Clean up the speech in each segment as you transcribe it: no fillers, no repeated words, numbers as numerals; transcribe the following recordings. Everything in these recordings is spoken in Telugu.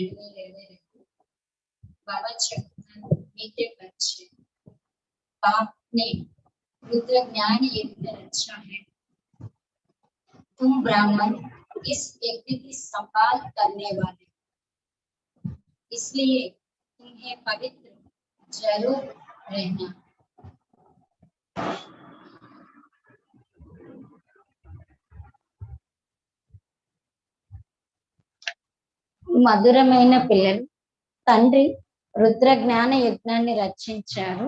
2022 बाबा चौथा मीठे बच्चे बाप ने रुद्र ज्ञान यज्ञ रचा है। तुम ब्राह्मण इस यज्ञ की संभाल करने वाले, इसलिए तुम्हें पवित्र जरूर रहना। మధురమైన పిల్లలు, తండ్రి రుద్ర జ్ఞాన యజ్ఞాన్ని రచించారు.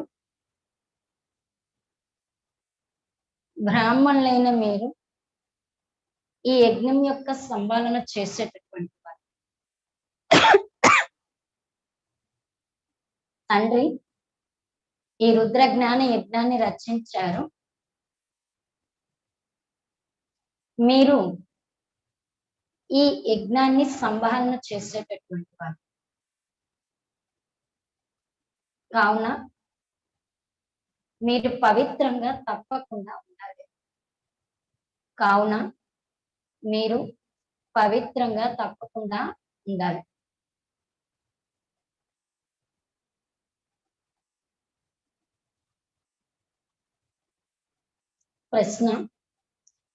బ్రాహ్మణులైన మీరు ఈ యజ్ఞం యొక్క సంపాదన చేసేటటువంటి వారు. తండ్రి ఈ రుద్ర జ్ఞాన యజ్ఞాన్ని రచించారు. మీరు ఈ యజ్ఞాన్ని సంభాలన చేసేటటువంటి వారు. కావున మీరు పవిత్రంగా తప్పకుండా ఉండాలి. కావున మీరు పవిత్రంగా తప్పకుండా ఉండాలి. प्रश्न,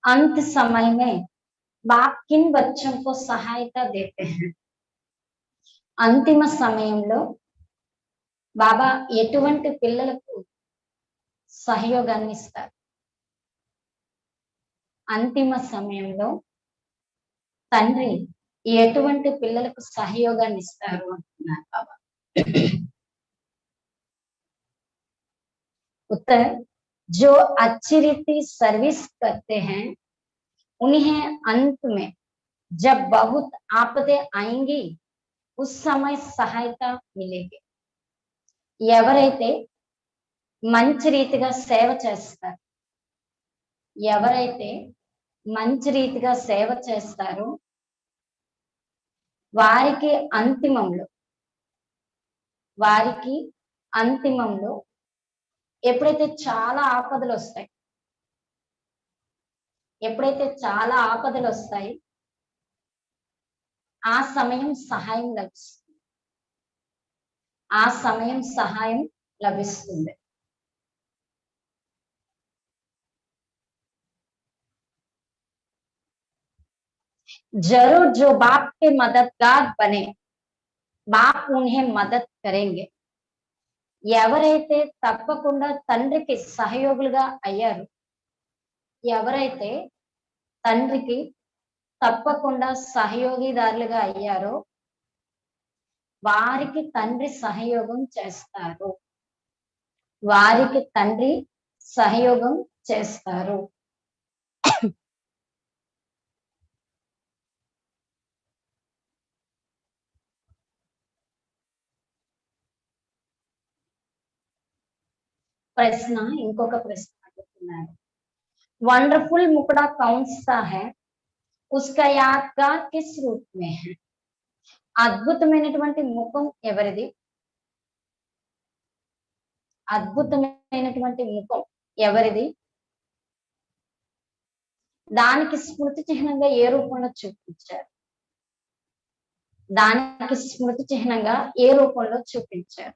अंत समय में बाप किन बच्चों को सहायता देते हैं? अंतिम సమయంలో బాబా ఎటువంటి పిల్లలకు సహయోగాన్ని ఇస్తారు? అంతిమ సమయంలో తండ్రి ఎటువంటి పిల్లలకు సహయోగాన్ని ఇస్తారు అంటున్నారు బాబా. उत्तर, जो अच्छी रीति सर्विस करते हैं उन्हें अंत में जब बहुत आपदे आएंगी उस समय सहायता मिलेगी. ఎవరైతే మంచి రీతిగా సేవ చేస్తారు, ఎవరైతే మంచి రీతిగా సేవ చేస్తారో వారికి అంతిమంలో ఎప్పుడైతే చాలా ఆపదలు వస్తాయి, ఆ సమయం సహాయం లభిస్తుంది. जरूर जो बाप के मददगार बने बाप उन्हें मदद करेंगे. ఎవరైతే తప్పకుండా తండ్రికి సహయోగులుగా అయ్యారు, ఎవరైతే తండ్రికి తప్పకుండా సహయోగిదారులుగా అయ్యారో వారికి తండ్రి సహయోగం చేస్తారు. వారికి తండ్రి సహయోగం చేస్తారు. ప్రశ్న, ఇంకొక ప్రశ్న అడుగుతున్నారు. వండర్ఫుల్ ముకుడా కౌన్ సా హై, ఉస్కా యాద్గార్ కిస్ రూప్ మే హై? అద్భుతమైనటువంటి ముఖం ఎవరిది? అద్భుతమైనటువంటి ముఖం ఎవరిది? దానికి స్మృతి చిహ్నంగా ఏ రూపంలో చూపించారు? దానికి స్మృతి చిహ్నంగా ఏ రూపంలో చూపించారు?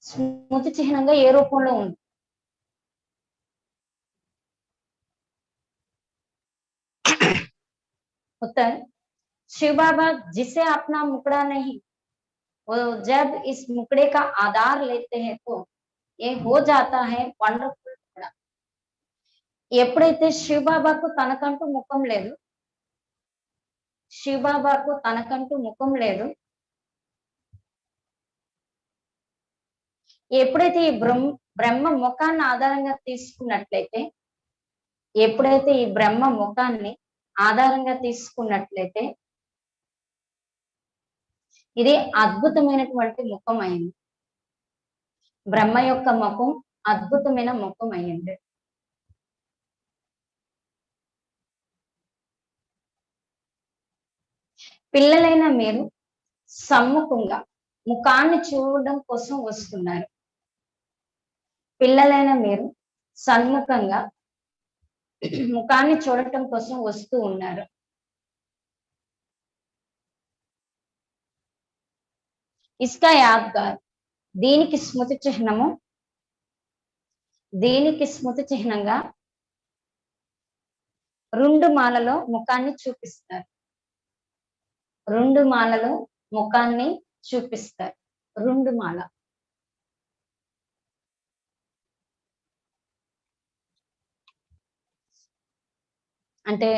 స్మృతి చిహ్నంగా ఏ రూపంలో ఉంది? उत्तर, शिव बाबा जिसे अपना मुकड़ा नहीं, वो जब इस मुकड़े का आधार लेते हैं तो ये हो जाता है వండర్ఫుల్ ముకడా. ఎప్పుడైతే శివ బాబాకు తనకంటూ ముఖం లేదు, ఎప్పుడైతే ఈ బ్రహ్మ ముఖాన్ని ఆధారంగా తీసుకున్నట్లయితే, ఇది అద్భుతమైనటువంటి ముఖం అయింది. బ్రహ్మ యొక్క ముఖం అద్భుతమైన ముఖం అయింది. పిల్లలైన మీరు సమ్ముఖంగా ముఖాన్ని చూడడం కోసం వస్తున్నారు. పిల్లలైన మీరు సన్ముఖంగా ముఖాన్ని చూడటం కోసం వస్తూ ఉన్నారు. ఇస్కా యాద్గార్, దీనికి స్మృతి చిహ్నము, దీనికి స్మృతి చిహ్నంగా 2 మాలలో ముఖాన్ని చూపిస్తారు. 2 మాలలో ముఖాన్ని చూపిస్తారు. 2 మాల. అంటే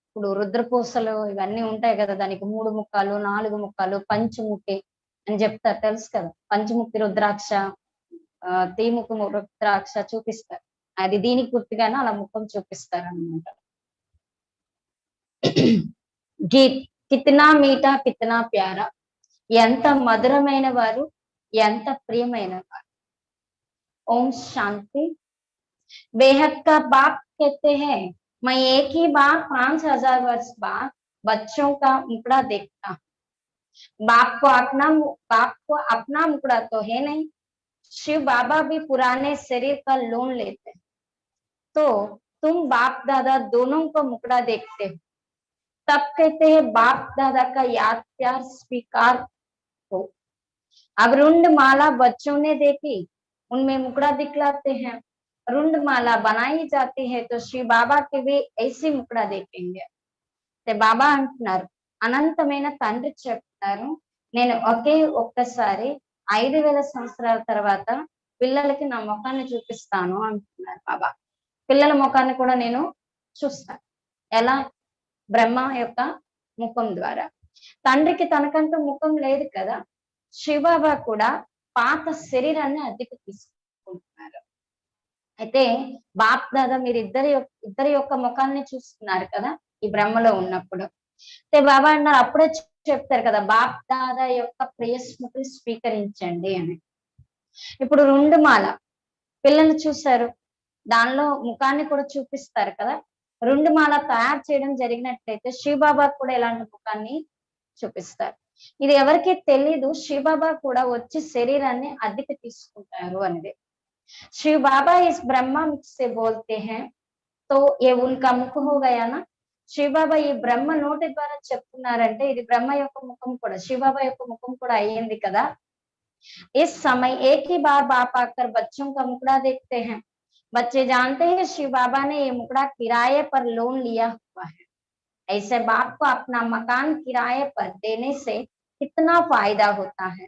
ఇప్పుడు రుద్రపూసలు ఇవన్నీ ఉంటాయి కదా, దానికి 3 ముఖాలు, 4 ముఖాలు, పంచముఖి అని చెప్తారు, తెలుసు కదా. పంచముఖి రుద్రాక్ష, తీముఖ రుద్రాక్ష చూపిస్తారు. అది దీనికి గుర్తుగానే అలా ముఖం చూపిస్తారు అన్నమాట. గీత్ కితనా మీఠా కితనా ప్యారా, ఎంత మధురమైన వారు, ఎంత ప్రియమైన వారు. ఓం శాంతి. बेहद का बाप कहते हैं, मैं एक ही बार 5000 वर्ष बाद बच्चों का मुखड़ा देखता हूँ. बाप को अपना मुखड़ा तो है नहीं. शिव बाबा भी पुराने शरीर का लोन लेते हैं, तो तुम बाप दादा दोनों का मुखड़ा देखते हो. तब कहते हैं बाप दादा का याद प्यार स्वीकार हो. अब रुंड माला बच्चों ने देखी, उनमें मुखड़ा दिखलाते हैं. रुंड माला बनाई जाती है तो श्री बाबा के भी ऐसी मुखड़ा देखेंगे. బాబా అంటున్నారు, అనంతమైన తండ్రి చెప్తారు, నేను ఒక్కసారి 5000 సంవత్సరాల తర్వాత పిల్లలకి నా ముఖాన్ని చూపిస్తాను అంటున్నారు బాబా. పిల్లల ముఖాన్ని కూడా నేను చూస్తాను. ఎలా? బ్రహ్మ యొక్క ముఖం ద్వారా. తండ్రికి తనకంటూ ముఖం లేదు కదా. శివబాబా కూడా పాత శరీరాన్ని అద్దెకు తీసుకుంటున్నారు. అయితే బాప్ దాదా మీరు ఇద్దరి యొక్క ముఖాన్ని చూస్తున్నారు కదా ఈ బ్రహ్మలో ఉన్నప్పుడు. అయితే బాబా అన్నారు, అప్పుడే చెప్తారు కదా, బాప్ దాదా యొక్క ప్రియ స్మృతులు స్వీకరించండి అని. ఇప్పుడు 2 మాల పిల్లలు చూశారు, దానిలో ముఖాన్ని కూడా చూపిస్తారు కదా. 2 మాల తయారు చేయడం జరిగినట్లయితే శివబాబా కూడా ఇలాంటి ముఖాన్ని చూపిస్తారు. ఇది ఎవరికి తెలీదు, శివబాబా కూడా వచ్చి శరీరాన్ని అద్దెకి తీసుకుంటారు అనేది. शिव बाबा इस ब्रह्मा मुख से बोलते हैं, तो ये उनका मुख हो गया ना. శివ బాబా ఈ బ్రహ్మ నోటి ద్వారా చెప్తున్నారంటే ఇది బ్రహ్మ యొక్క ముఖం కూడా, శివ బాబా యొక్క ముఖం కూడా అయ్యింది కదా. इस समय एक ही बार बाप आकर बच्चों का मुखड़ा देखते हैं. बच्चे जानते हैं शिव बाबा ने ये मुखड़ा किराए पर लोन लिया हुआ है. ऐसे बाप को अपना मकान किराए पर देने से कितना फायदा होता है.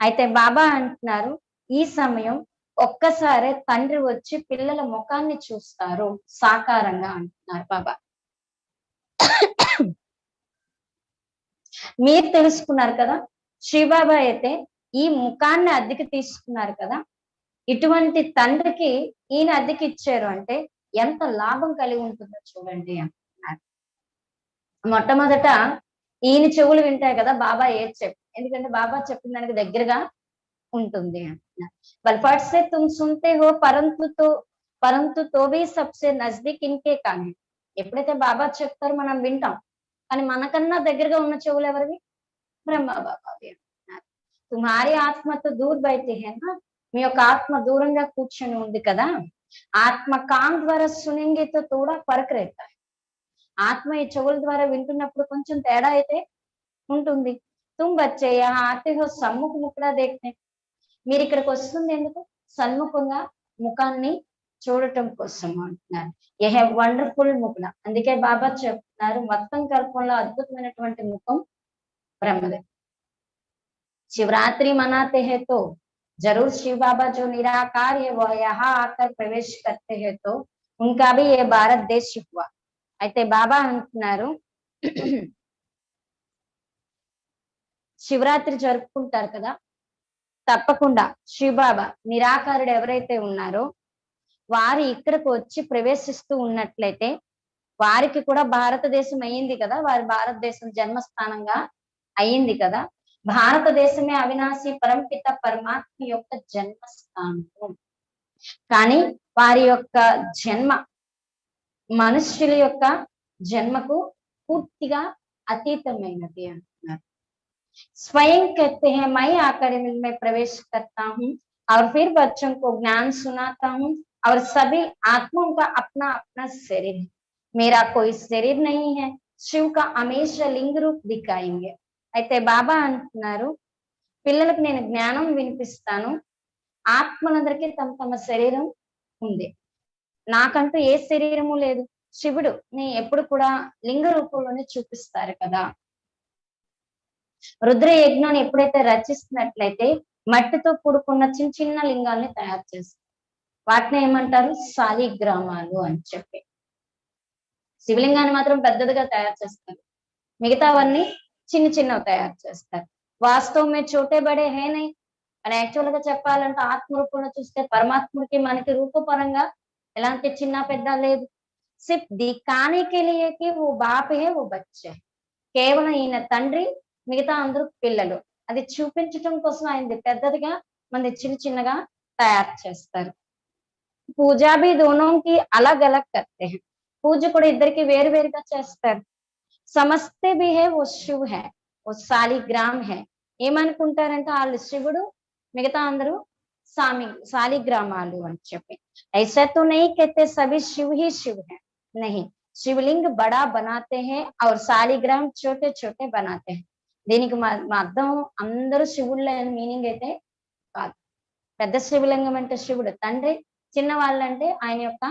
అయితే బాబా అంటున్నారు, ఈ సమయం ఒక్కసారి తండ్రి వచ్చి పిల్లల ముఖాన్ని చూస్తారు సాకారంగా అంటున్నారు బాబా. మీరు తెలుసుకున్నారు కదా, శివబాబా అయితే ఈ ముఖాన్ని అద్దెకి తీసుకున్నారు కదా. ఇటువంటి తండ్రికి ఈయన అద్దెకి ఇచ్చారు అంటే ఎంత లాభం కలిగి ఉంటుందో చూడండి అంటున్నారు. మొట్టమొదట ఈయన చెవులు వింటాయి కదా బాబా ఏది చెప్పి, ఎందుకంటే బాబా చెప్పిన దానికి దగ్గరగా ఉంటుంది అంటున్నారు. బల్ఫాట్ సే తుమ్ సున్తే హో పరంతు తో భీ సబ్సే నజదీక్ ఇన్కే కాన్ హై. ఎప్పుడైతే బాబా చెప్తారో మనం వింటాం, కానీ మనకన్నా దగ్గరగా ఉన్న చెవులు ఎవరివి? బ్రహ్మ బాబావి అంటున్నారు. తుమ్హారీ ఆత్మతో దూర్ బైతే హై నా, మీ యొక్క ఆత్మ దూరంగా కూర్చొని ఉంది కదా. ఆత్మ కాన్ ద్వారా సునేంగే తో తోడా ఫరక్ रहता है. ఆత్మ ఈ చెవుల ద్వారా వింటున్నప్పుడు కొంచెం తేడా అయితే ఉంటుంది. తుమ్ బచ్చే యహా ఆతే హో సమ్ముఖ ముఖడా దేఖ్తే, మీరు ఇక్కడికి వస్తుంది ఎందుకు? సన్ముఖంగా ముఖాన్ని చూడటం కోసం అంటున్నారు. యహ వండర్ఫుల్ ముఖడ. అందుకే బాబా చెప్తున్నారు, మొత్తం కల్పంలో అద్భుతమైనటువంటి ముఖం బ్రహ్మదే. శివరాత్రి మనాతే హై తో जरूर शिव बाबा जो निराकार है वह यहाँ आकर प्रवेश करते हैं, तो उनका भी ये भारत देश हुआ. అయితే బాబా అంటున్నారు, శివరాత్రి జరుపుకుంటారు కదా, తప్పకుండా శివబాబా నిరాకారుడు ఎవరైతే ఉన్నారో వారు ఇక్కడికి వచ్చి ప్రవేశిస్తూ ఉన్నట్లయితే వారికి కూడా భారతదేశం అయ్యింది కదా, వారి భారతదేశం జన్మస్థానంగా అయ్యింది కదా. భారతదేశమే అవినాశి పరంపిత పరమాత్మ యొక్క జన్మస్థానం. కానీ వారి యొక్క జన్మ మనుష్యుల యొక్క జన్మకు పూర్తిగా అతీతమైనది అంటున్నారు. स्वयं कहते हैं मैं आकर में प्रवेश करता हूँ, और फिर बच्चों को ज्ञान सुनाता हूँ। और सभी आत्माओं का अपना अपना शरीर है, मेरा कोई शरीर नहीं है। शिव का हमेशा लिंग रूप दिखाएंगे। అయితే బాబా అంటున్నారు, పిల్లలకు నేను జ్ఞానం వినిపిస్తాను, ఆత్మలందరికీ తమ తమ శరీరం ఉంది, నాకంటూ ఏ శరీరము లేదు. శివుడు ని ఎప్పుడు కూడా లింగ రూపంలోనే చూపిస్తారు కదా. రుద్ర యజ్ఞాన్ని ఎప్పుడైతే రచిస్తున్నట్లయితే మట్టితో కూడుకున్న చిన్న చిన్న లింగాల్ని తయారు చేస్తారు. వాటిని ఏమంటారు? శాలిగ్రామాలు అని చెప్పి. శివలింగాన్ని మాత్రం పెద్దదిగా తయారు చేస్తారు, మిగతావన్నీ చిన్న చిన్నవి తయారు చేస్తారు. వాస్తవం మే చోటే బడే హే నహీ. మన యాక్చువల్ గా చెప్పాలంటే ఆత్మ రూపంలో చూస్తే పరమాత్ముడికి మనకి రూపపరంగా ఎలాంటి చిన్న పెద్ద లేదు. సిర్ఫ్ దిఖానే కే లియే కి वो बाप है वो बच्चे है. కేవలం ఈయన తండ్రి, మిగతా అందరూ పిల్లలు. అది చూపించటం కోసం ఆయనది పెద్దదిగా, మనది చిన్న చిన్నగా తయారు చేస్తారు. పూజా भी दोनों की अलग अलग करते हैं. పూజ కూడా ఇద్దరికి వేరు వేరుగా చేస్తారు. సమస్తే भी है वो शिव है, वो शालिग्राम है. ఏమనుకుంటారంటే వాళ్ళు శివుడు, మిగతా అందరూ शालिग्रामालु అని చెప్పి. ऐसा तो नहीं कहते सभी शिव ही शिव है, नहीं. शिवलिंग बड़ा बनाते हैं और शालिग्राम छोटे छोटे बनाते हैं. దీనికి మా అర్థం అందరూ శివుళ్ళే అని మీనింగ్ అయితే కాదు. పెద్ద శివలింగం అంటే శివుడు తండ్రి, చిన్న వాళ్ళంటే ఆయన యొక్క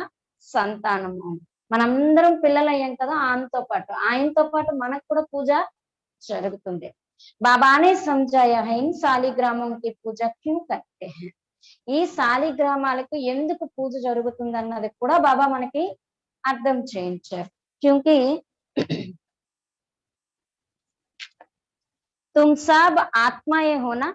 సంతానము. మనందరం పిల్లలు అయ్యాం కదా, ఆయనతో పాటు మనకు కూడా పూజ జరుగుతుంది. बाबा ने समझाया है इन शालिग्रामों की पूजा क्यों करते हैं. ఈ శాలిగ్రామాలకు ఎందుకు పూజ జరుగుతుంది అన్నది కూడా బాబా మనకి అర్థం చేయించారు. क्योंकि तुम सब आत्माएं हो ना,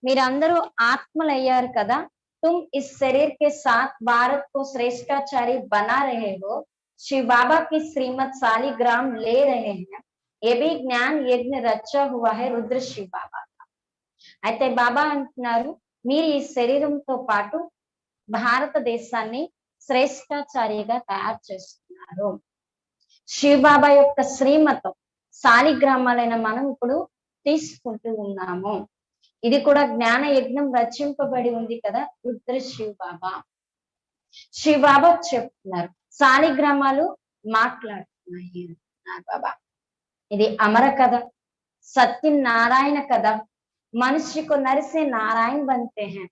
మీరందరూ ఆత్మలయ్యారు కదా. तुम इस शरीर के साथ भारत को श्रेष्ठाचारी बना रहे हो. शिव बाबा की श्रीमत शालिग्राम ले रहे हैं. ये भी ज्ञान यज्ञ रचा हुआ है रुद्र शिव बाबा का. అయితే బాబా అంటున్నారు, మీరు ఈ శరీరంతో పాటు భారతదేశాన్ని శ్రేష్టాచారిగా తయారు చేస్తున్నారు. శివ్ బాబా యొక్క శ్రీమతం శాలిగ్రామాలైన మనం ఇప్పుడు తీసుకుంటూ ఉన్నాము. ఇది కూడా జ్ఞాన యజ్ఞం రచింపబడి ఉంది కదా రుద్ర శివ్ బాబా. శివ్ బాబా చెప్తున్నారు, శాలిగ్రామాలు మాట్లాడుతున్నాయి అంటున్నారు బాబా. ఇది అమర కథ, సత్యనారాయణ కథ. మనిషి को नर से नारायण बनते हैं.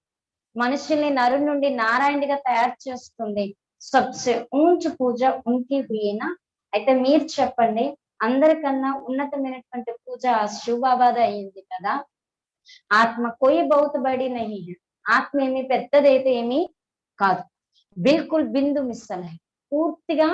మనుషుల్ని నరు నుండి నారాయణుడిగా తయారు చేస్తుంది. సబ్సే ఊంచ్ పూజ ఉన్కి హుయి నా. అయితే మీరు చెప్పండి, అందరికన్నా ఉన్నతమైనటువంటి పూజ శివ్ బాబాది అయింది కదా. ఆత్మ కోయి బహుత్ బడి నహీ హై. ఆత్మ ఏమి పెద్దదైతే ఏమీ కాదు. బిల్కుల్ బిందు మిస్సల్ హై, పూర్తిగా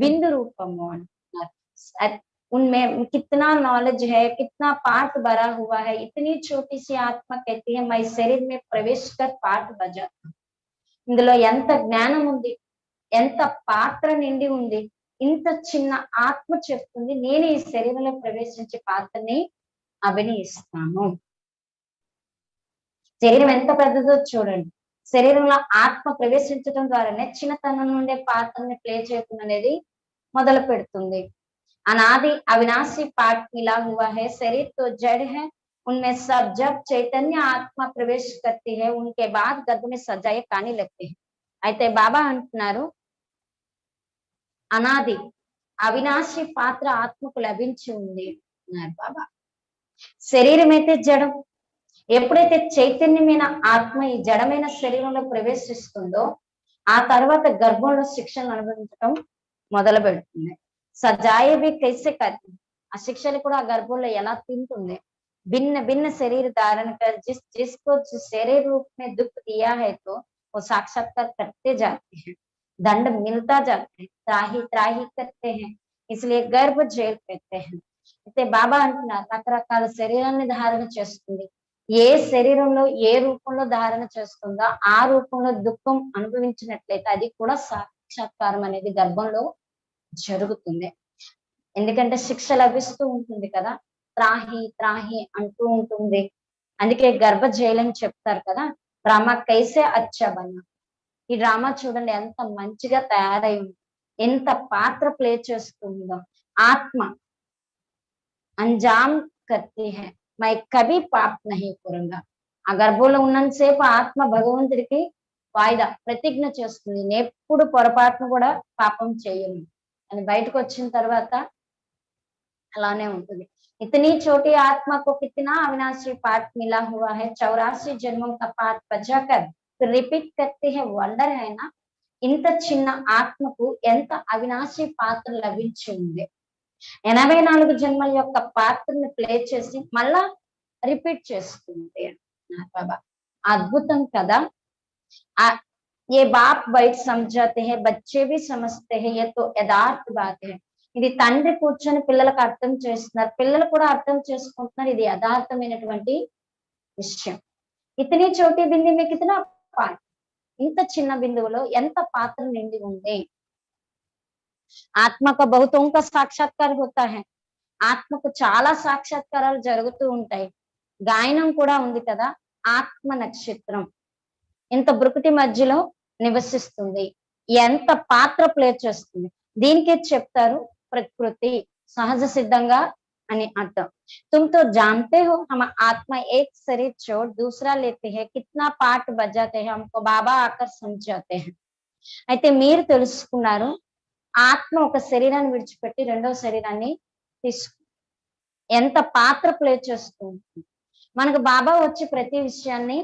బిందు రూపము అంటున్నారు. उनमें कितना नॉलेज है, कितना पाठ भरा हुआ है. इतनी छोटी सी आत्मा कहती है मैं शरीर में प्रवेश कर पाठ बजाता हूँ. ఇందులో ఎంత జ్ఞానం ఉంది, ఎంత పాత్ర నిండి ఉంది. ఇంత చిన్న ఆత్మ చెప్తుంది, నేను ఈ శరీరంలో ప్రవేశించి పాత్రని అభినయిస్తాను. శరీరం ఎంత పెద్దదో చూడండి. శరీరంలో ఆత్మ ప్రవేశించడం ద్వారానే చిన్నతనం నుండే పాత్రని ప్లే చేయడం అనేది మొదలు పెడుతుంది. अनादि अविनाशी पाठ मिला हुआ है. शरीर तो जड़ है, उनमें सब जब चैतन्य आत्मा प्रवेश करती है उनके बाद गद्द में सजाए काने लगते हैं. అయితే బాబా అంటున్నారు, అనాది అవినాశి పాత్ర ఆత్మకు లభించి ఉంది అన్నారు బాబా. శరీరం అయితే జడం. ఎప్పుడైతే చైతన్యమైన ఆత్మ ఈ జడమైన శరీరంలో ప్రవేశిస్తుందో ఆ తర్వాత గర్భంలో శిక్షను అనుభవించడం మొదలు పెడుతుంది. సజాయే भी कैसे करती. ఆ శిక్షలు కూడా ఆ గర్భంలో ఎలా తింటుంది. भिन्न भिन्न शरीर धारण कर जिसको जिस शरीर रूप में दुख दिया है तो वो साक्षात्कार करते जाते हैं, दंड मिलता जाता है, त्राही त्राही करते हैं, इसलिए गर्भ जेल कहते हैं. అయితే బాబా అంటున్నారు, రకరకాల శరీరాన్ని ధారణ చేస్తుంది. ఏ శరీరంలో ఏ రూపంలో ధారణ చేస్తుందో ఆ రూపంలో దుఃఖం అనుభవించినట్లయితే అది కూడా సాక్షాత్కారం అనేది గర్భంలో జరుగుతుంది. ఎందుకంటే శిక్ష లభిస్తూ ఉంటుంది కదా, త్రాహి త్రాహి అంటూ ఉంటుంది. అందుకే గర్భ జైలని చెప్తారు కదా. డ్రామా కైసే అచ్చా బన్నా. ఈ డ్రామా చూడండి ఎంత మంచిగా తయారై ఉంది, ఎంత పాత్ర ప్లే చేస్తుందో. ఆత్మ అంజామ్ కర్తీ హై, మై కభీ పాప్ నహీ కరుంగా. ఆ గర్భంలో ఉన్నంతసేపు ఆత్మ భగవంతుడికి వాయిదా ప్రతిజ్ఞ చేస్తుంది, నేను ఎప్పుడు పొరపాటును కూడా పాపం చేయను అని. బయటకు వచ్చిన తర్వాత అలానే ఉంటుంది. इतनी छोटी आत्मा को कितना अविनाशी पाठ मिला हुआ है, 84 जन्मों का पाठ बजाकर फिर रिपीट करते हैं, వండర్ है ना. ఇంత చిన్న ఆత్మకు ఎంత అవినాశి పాత్ర లభించి ఉంది. 84 జన్మల యొక్క పాత్రని ప్లే చేసి మళ్ళా రిపీట్ చేస్తుంది బాబా. అద్భుతం కదా. ये बाप बयट समझाते हैं, बच्चे भी समझते हैं, ये तो यथार्थ बात है. ఇది తండ్రి కూర్చొని పిల్లలకు అర్థం చేస్తున్నారు, పిల్లలు కూడా అర్థం చేసుకుంటున్నారు, ఇది యథార్థమైనటువంటి విషయం. ఇతని చోటి బింది మీకు ఇతన పాత్ర, ఇంత చిన్న బిందువులో ఎంత పాత్ర నిండి ఉంది. ఆత్మకు బహుతోంక సాక్షాత్కార హోతా హై, ఆత్మకు చాలా సాక్షాత్కారాలు జరుగుతూ ఉంటాయి. గాయనం కూడా ఉంది కదా, ఆత్మ నక్షత్రం ఇంత బ్రుకుటి మధ్యలో నివసిస్తుంది, ఎంత పాత్ర ప్లే చేస్తుంది. దీనికి చెప్తారు ప్రకృతి సహజ సిద్ధంగా అని అర్థం. तुम तो जानते हो हम आत्मा एक शरीर छोड़ दूसरा लेते हैं, कितना पाठ बजाते हैं, हमको बाबा आकर समझाते हैं. అయితే మీరు తెలుసుకున్నారు, ఆత్మ ఒక శరీరాన్ని విడిచిపెట్టి రెండో శరీరాన్ని తీసుకు ఎంత పాత్ర ప్లే చేస్తుంది. మనకు బాబా వచ్చి ప్రతి విషయాన్ని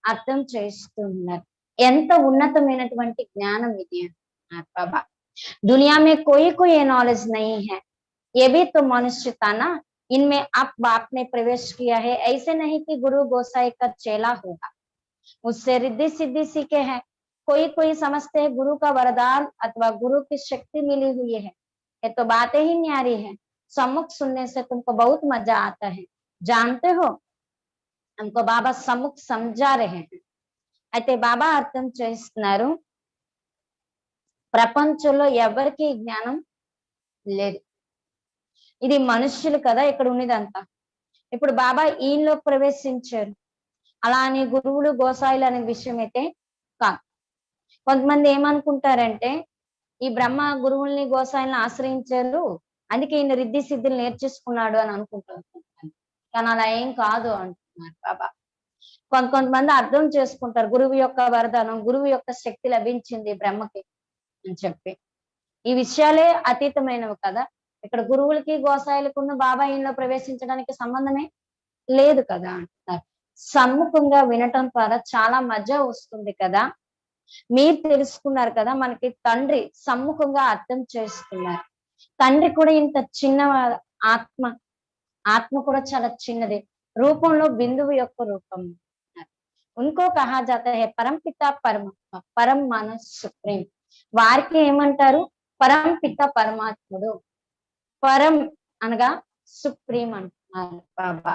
అర్థం చేస్తున్నారు. ఎంత ఉన్నతమైనటువంటి జ్ఞానం ఇది బాబా. दुनिया में कोई कोई ये नॉलेज नहीं है, ये भी तो मनुष्य था ना, इनमें अब बाप ने प्रवेश किया है. ऐसे नहीं कि गुरु गोसाई का चेला होगा, उससे रिद्धि सिद्धि सीखे हैं. कोई कोई समझते हैं गुरु का वरदान अथवा गुरु की शक्ति मिली हुई है, ये तो बातें ही न्यारी है. सम्मुख सुनने से तुमको बहुत मजा आता है, जानते हो हमको बाबा सम्मुख समझा रहे हैं. అయితే బాబా అర్థం చేస్తున్నారు, ప్రపంచంలో ఎవరికి జ్ఞానం లేదు, ఇది మనుష్యులు కదా ఇక్కడ ఉన్నదంతా. ఇప్పుడు బాబా ఈయనలో ప్రవేశించారు, అలా అని గురువులు గోసాయిలు అనే విషయం అయితే కాదు. కొంతమంది ఏమనుకుంటారంటే ఈ బ్రహ్మ గురువుల్ని గోసాయిల్ని ఆశ్రయించారు, అందుకే ఈయన రిద్ధి సిద్ధులు నేర్చేసుకున్నాడు అని అనుకుంటారు. కానీ అలా ఏం కాదు అంటున్నారు బాబా. కొంతమంది అర్థం చేసుకుంటారు గురువు యొక్క వరదానం, గురువు యొక్క శక్తి లభించింది బ్రహ్మకి అని చెప్పి. ఈ విషయాలే అతీతమైనవి కదా. ఇక్కడ గురువులకి గోసాయిలకు ఉన్న బాబా ఈయనలో ప్రవేశించడానికి సంబంధమే లేదు కదా అంటున్నారు. సమ్ముఖంగా వినటం ద్వారా చాలా మజా వస్తుంది కదా. మీరు తెలుసుకున్నారు కదా, మనకి తండ్రి సమ్ముఖంగా అర్థం చేస్తున్నారు. తండ్రి కూడా ఇంత చిన్న ఆత్మ, ఆత్మ కూడా చాలా చిన్నది, రూపంలో బిందువు యొక్క రూపం. उनको कहा जाता है परम पिता परमात्मा, परम मानव सुप्रीम. వారికి ఏమంటారు, పరం పిత పరమాత్ముడు. పరం అనగా సుప్రీం అంటున్నారు బాబా.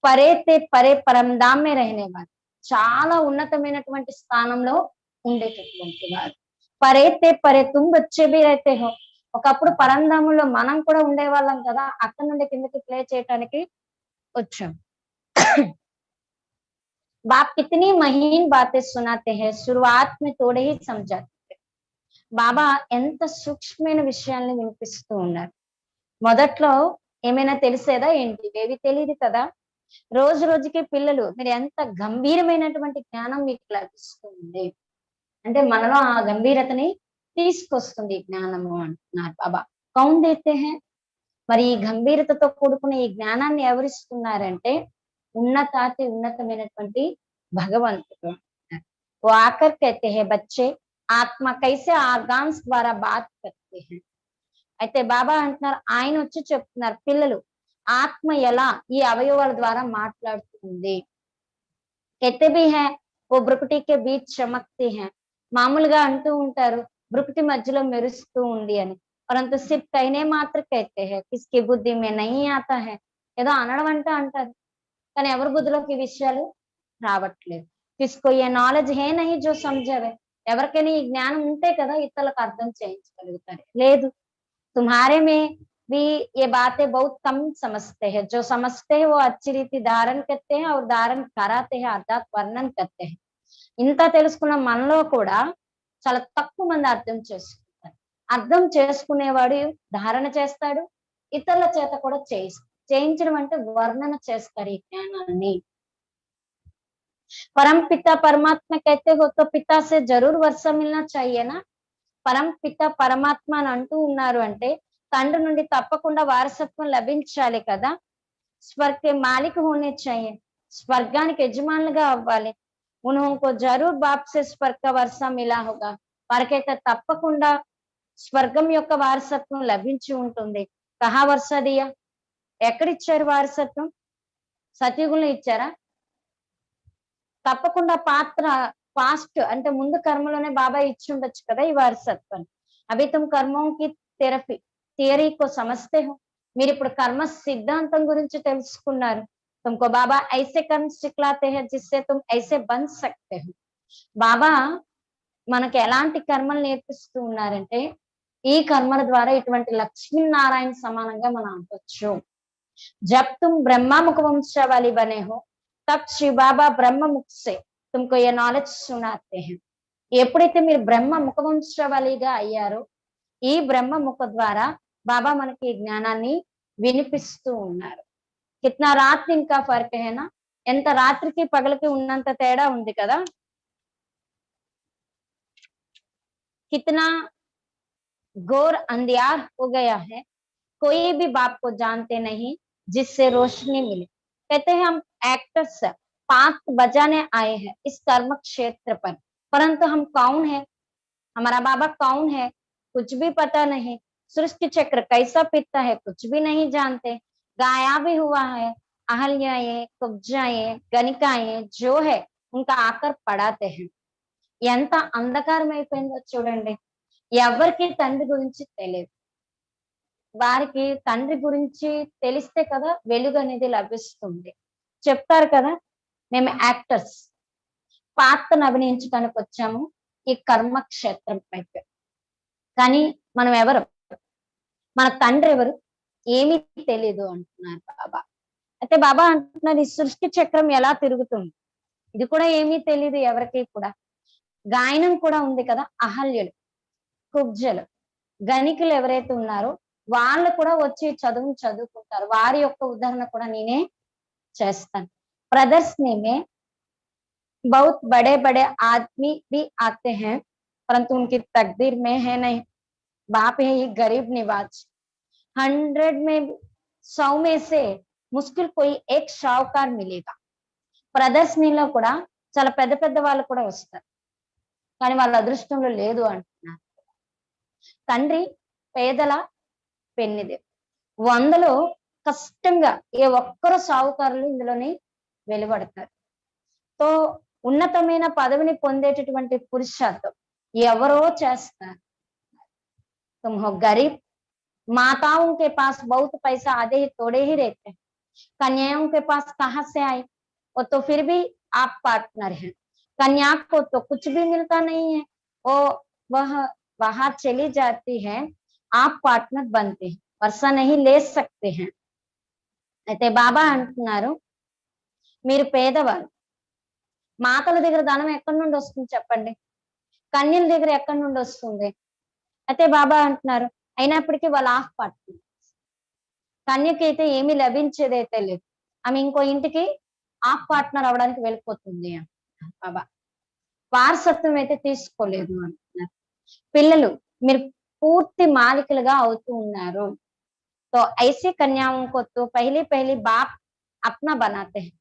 పరేతే పరే పరంధామే రహనే వారు, చాలా ఉన్నతమైనటువంటి స్థానంలో ఉండేటటువంటి వారు. పరేతే పరే తుమ్ బచ్చే భీ రహతే హో, ఒకప్పుడు పరంధాములో మనం కూడా ఉండేవాళ్ళం కదా, అక్కడ నుండి కిందకి ప్లే చేయటానికి వచ్చాం. बाप कितनी महीन बातें सुनाते हैं, शुरुआत में थोड़े ही समझाते हैं. బాబా ఎంత సూక్ష్మమైన విషయాల్ని వినిపిస్తూ ఉన్నారు. మొదట్లో ఏమైనా తెలిసేదా ఏంటి, ఏవి తెలియదు కదా. రోజు రోజుకి పిల్లలు మీరు ఎంత గంభీరమైనటువంటి జ్ఞానం మీకు లభిస్తుంది అంటే మనలో ఆ గంభీరతని తీసుకొస్తుంది జ్ఞానము అంటున్నారు బాబా. కౌన్ దేతే హై, మరి ఈ గంభీరతతో కూడుకున్న ఈ జ్ఞానాన్ని ఎవరిస్తున్నారంటే ఉన్నతాతి ఉన్నతమైనటువంటి భగవంతుడు. वो आकर कहते हैं बच्चे आत्मा कैसे आर्गान्स ద్వారా बात करते हैं. అయితే బాబా అంటున్నారు, ఆయన వచ్చి చెప్తున్నారు పిల్లలు ఆత్మ ఎలా ఈ అవయవాల ద్వారా మాట్లాడుతుంది. कहते भी हैं वो ब्रुकुटी के बीच चमकती हैं, మామూలుగా అంటూ ఉంటారు బ్రుకుటి మధ్యలో మెరుస్తూ ఉంది అని. परंतु सिर्फ कहने मात्र कहते हैं, किसकी बुद्धि में नहीं आता है. ఏదో అనడం అంటే అంటారు, కానీ ఎవరి బుద్ధిలోకి ఈ విషయాలు రావట్లేదు. किसको ये नॉलेज है नहीं जो समझावे, ఎవరికైనా ఈ జ్ఞానం ఉంటే కదా ఇతరులకు అర్థం చేయించగలుగుతారు. లేదు, तुम्हारे में भी ये बातें बहुत कम समझते हैं, जो समझते हैं वो अच्छी रीति धारण करते हैं और धारण कराते हैं अर्थात वर्णन करते हैं. ఇంత తెలుసుకున్న మనలో కూడా చాలా తక్కువ మంది అర్థం చేసుకుంటారు. అర్థం చేసుకునేవాడు ధారణ చేస్తాడు, ఇతరుల చేత కూడా చేయించడం అంటే వర్ణన చేస్తారు ఈ జ్ఞానాన్ని. परम पिता परमात्मा कहते हो तो पिता से जरूर वर्षा मिलना चाहिए ना। పరం పిత పరమాత్మ అని అంటూ ఉన్నారు అంటే తండ్రి నుండి తప్పకుండా వారసత్వం లభించాలి కదా। स्वर्ग के मालिक होने चाहिए, స్వర్గానికి యజమానులుగా అవ్వాలి। उन्होंने जरूर बाप से स्वर्ग का वर्षा मिला होगा, వారికైతే తప్పకుండా స్వర్గం యొక్క వారసత్వం లభించి ఉంటుంది। కహా వర్ష దియా, ఎక్కడిచ్చారు వారసత్వం? సతయుగంలో ఇచ్చారా? తప్పకుండా పాత్ర పాస్ట్ అంటే ముందు కర్మలోనే బాబా ఇచ్చి ఉండొచ్చు కదా ఈ వారసత్వాన్ని। అవి తుమ్ కర్మోं की థియరీ को समझते हो, మీరు ఇప్పుడు కర్మ సిద్ధాంతం గురించి తెలుసుకున్నారు। तुमको बाबा ऐसे कर्म सिखलाते हैं जिससे तुम ऐसे बन सकते हो। బాబా మనకి ఎలాంటి కర్మలు నేర్పిస్తూ ఉన్నారంటే ఈ కర్మల ద్వారా ఇటువంటి లక్ష్మీనారాయణ సమానంగా మనం అవ్వచ్చు। जब तुम ब्रह्मा मुख वंशावली बने हो तब शिव बाबा ब्रह्म मुख से तुमको ये नॉलेज सुनाते हैं। ఎప్పుడైతే మీరు బ్రహ్మ ముఖ వంశావళిగా అయ్యారో ఈ బ్రహ్మ ముఖ ద్వారా బాబా మనకి ఈ జ్ఞానాన్ని వినిపిస్తూ ఉన్నారు। కిత్నా రాత్రి ఇంకా ఫర్క్ హై నా, ఎంత రాత్రికి పగలకి ఉన్నంత తేడా ఉంది కదా। कितना घोर अंधियार हो गया है, कोई भी बाप को जानते नहीं जिससे रोशनी मिले। कहते हैं हम एक्टर्स पांच बजाने आए हैं इस कर्म क्षेत्र पर, परंतु हम कौन है, हमारा बाबा कौन है कुछ भी पता नहीं। सृष्टि चक्र कैसा पिता है कुछ भी नहीं जानते। गाया भी हुआ है, अहल्याएं कुब्जाएं गणिकाएं जो है उनका आकर पढ़ाते हैं। ఎంత అంధకారమైపోయిందో చూడండి। ఎవరికి తండ్రి గురించి తెలియదు, వారికి తండ్రి గురించి తెలిస్తే కదా వెలుగు అనేది లభిస్తుంది। చెప్తారు కదా మేము యాక్టర్స్ పాత్రను అభినయించడానికి వచ్చాము ఈ కర్మ క్షేత్రం పైకి, కానీ మనం ఎవరు, మన తండ్రి ఎవరు ఏమీ తెలియదు అంటున్నారు బాబా। అయితే బాబా అంటున్నారు ఈ సృష్టి చక్రం ఎలా తిరుగుతుంది ఇది కూడా ఏమీ తెలియదు ఎవరికి కూడా। గాయనం కూడా ఉంది కదా, అహల్యులు కుబ్జలు గణికులు ఎవరైతే ఉన్నారో వాళ్ళు కూడా వచ్చి చదువును చదువుకుంటారు, వారి యొక్క ఉదాహరణ కూడా నేనే చేస్తాను। ప్రదర్శनी में बहुत बड़े बड़े आदमी भी आते हैं परंतु उनकी तकदीर में है नहीं। बाप है ये गरीब निवाज, 100 में 100 में से मुश्किल कोई एक शाहूकार मिलेगा। ప్రదర్శనలో కూడా చాలా పెద్ద పెద్ద వాళ్ళు కూడా వస్తారు, కానీ వాళ్ళ అదృష్టంలో లేదు అంటున్నారు। తండ్రి పేదల పెన్నిదే, 100లో కష్టంగా ఏ ఒక్కరు సావుకారులు ఇందులోని వెలువడతారు। తో ఉన్నతమైన పదవిని పొందేటటువంటి పురుషార్థం ఎవరో చేస్తారు। तुम हो गरीब, माताओं के पास बहुत पैसा आधे ही थोड़े ही रहते हैं, कन्याओं के पास कहाँ से आए, वो तो फिर भी आप पार्टनर हैं। कन्या को तो कुछ भी मिलता नहीं है, वो वह वहां चली जाती है, आप पार्टनर बनते हैं, वर्षा नहीं ले सकते हैं। అయితే బాబా అంటున్నారు మీరు పేదవాళ్ళు, మాతల దగ్గర ధనం ఎక్కడి నుండి వస్తుంది చెప్పండి, కన్యల దగ్గర ఎక్కడి నుండి వస్తుంది? అయితే బాబా అంటున్నారు అయినప్పటికీ వాళ్ళ ఆఫ్ పార్ట్నర్, కన్యకి అయితే ఏమీ లభించేదైతే లేదు, ఆమె ఇంకో ఇంటికి ఆఫ్ పార్ట్నర్ అవడానికి వెళ్ళిపోతుంది అంటున్నారు బాబా। వారసత్వం అయితే తీసుకోలేదు అంటున్నారు। పిల్లలు మీరు పూర్తి మాలికలుగా అవుతూ ఉన్నారు। तो ऐसी कन्याओं को तो पहले पहले बाप अपना बनाते हैं।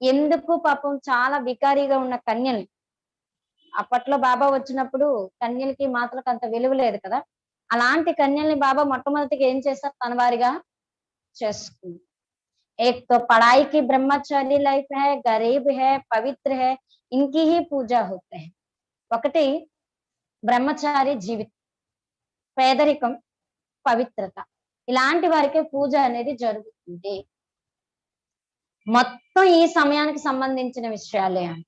ఎందుకు పాపం చాలా వికారిగా ఉన్న కన్యలు, అప్పట్లో బాబా వచ్చినప్పుడు కన్యలకి మాత్రలకు అంత విలువ లేదు కదా, అలాంటి కన్యల్ని బాబా మొట్టమొదటిగా ఏం చేశారు తన వారిగా చేసుకున్నారు। एक तो पढ़ाई की ब्रह्मचारी लाइफ है, गरीब है, पवित्र है, इनकी ही पूजा होते हैं। ఒకటి బ్రహ్మచారి జీవితం, పేదరికం, పవిత్రత, ఇలాంటి వారికే పూజ అనేది జరుగుతుంది। మొత్తం ఈ సమయానికి సంబంధించిన విషయాలే అండి।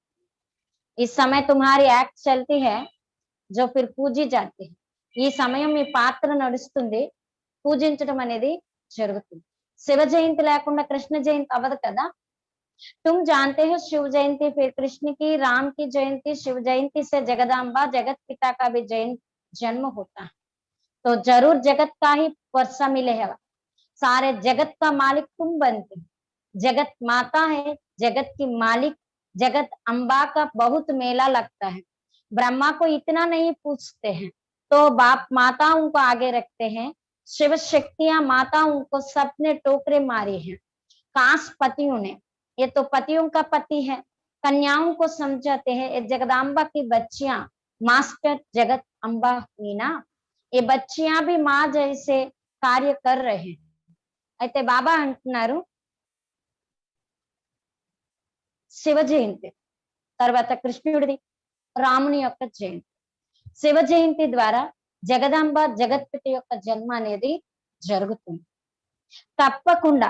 इस समय तुम्हारी एक्ट चलती है जो फिर पूजी जाती है। ఈ సమయం మీ పాత్ర నడుస్తుంది, పూజించడం అనేది జరుగుతుంది। శివ జయంతి లేకుండా కృష్ణ జయంతి అవ్వదు కదా। तुम जानते हो शिव जयंती फिर कृष्ण की, राम की जयंती, शिव जयंती से जगदम्बा जगत पिता का भी जन्म होता है। तो जरूर जगत का ही वर्षा मिलेगा, सारे जगत का मालिक तुम बनते हो। जगत माता है, जगत की मालिक जगत अम्बा का बहुत मेला लगता है। ब्रह्मा को इतना नहीं पूछते हैं, तो बाप माताओं को आगे रखते हैं। शिव शक्तियां माताओं को सबने टोकरे मारे हैं, काश पतियों ने। ये तो पतियों का पति है, कन्याओं को समझाते हैं ये जगदाम्बा की बच्चियां, मास्टर जगत अम्बा हुई ना, ये बच्चियां भी माँ जैसे कार्य कर रहे हैं। అయితే బాబా అంటున్నారు శివ జయంతి తర్వాత కృష్ణుడిది, రాముని యొక్క జయంతి. శివ జయంతి ద్వారా జగదాంబ జగత్పతి యొక్క జన్మ అనేది జరుగుతుంది. తప్పకుండా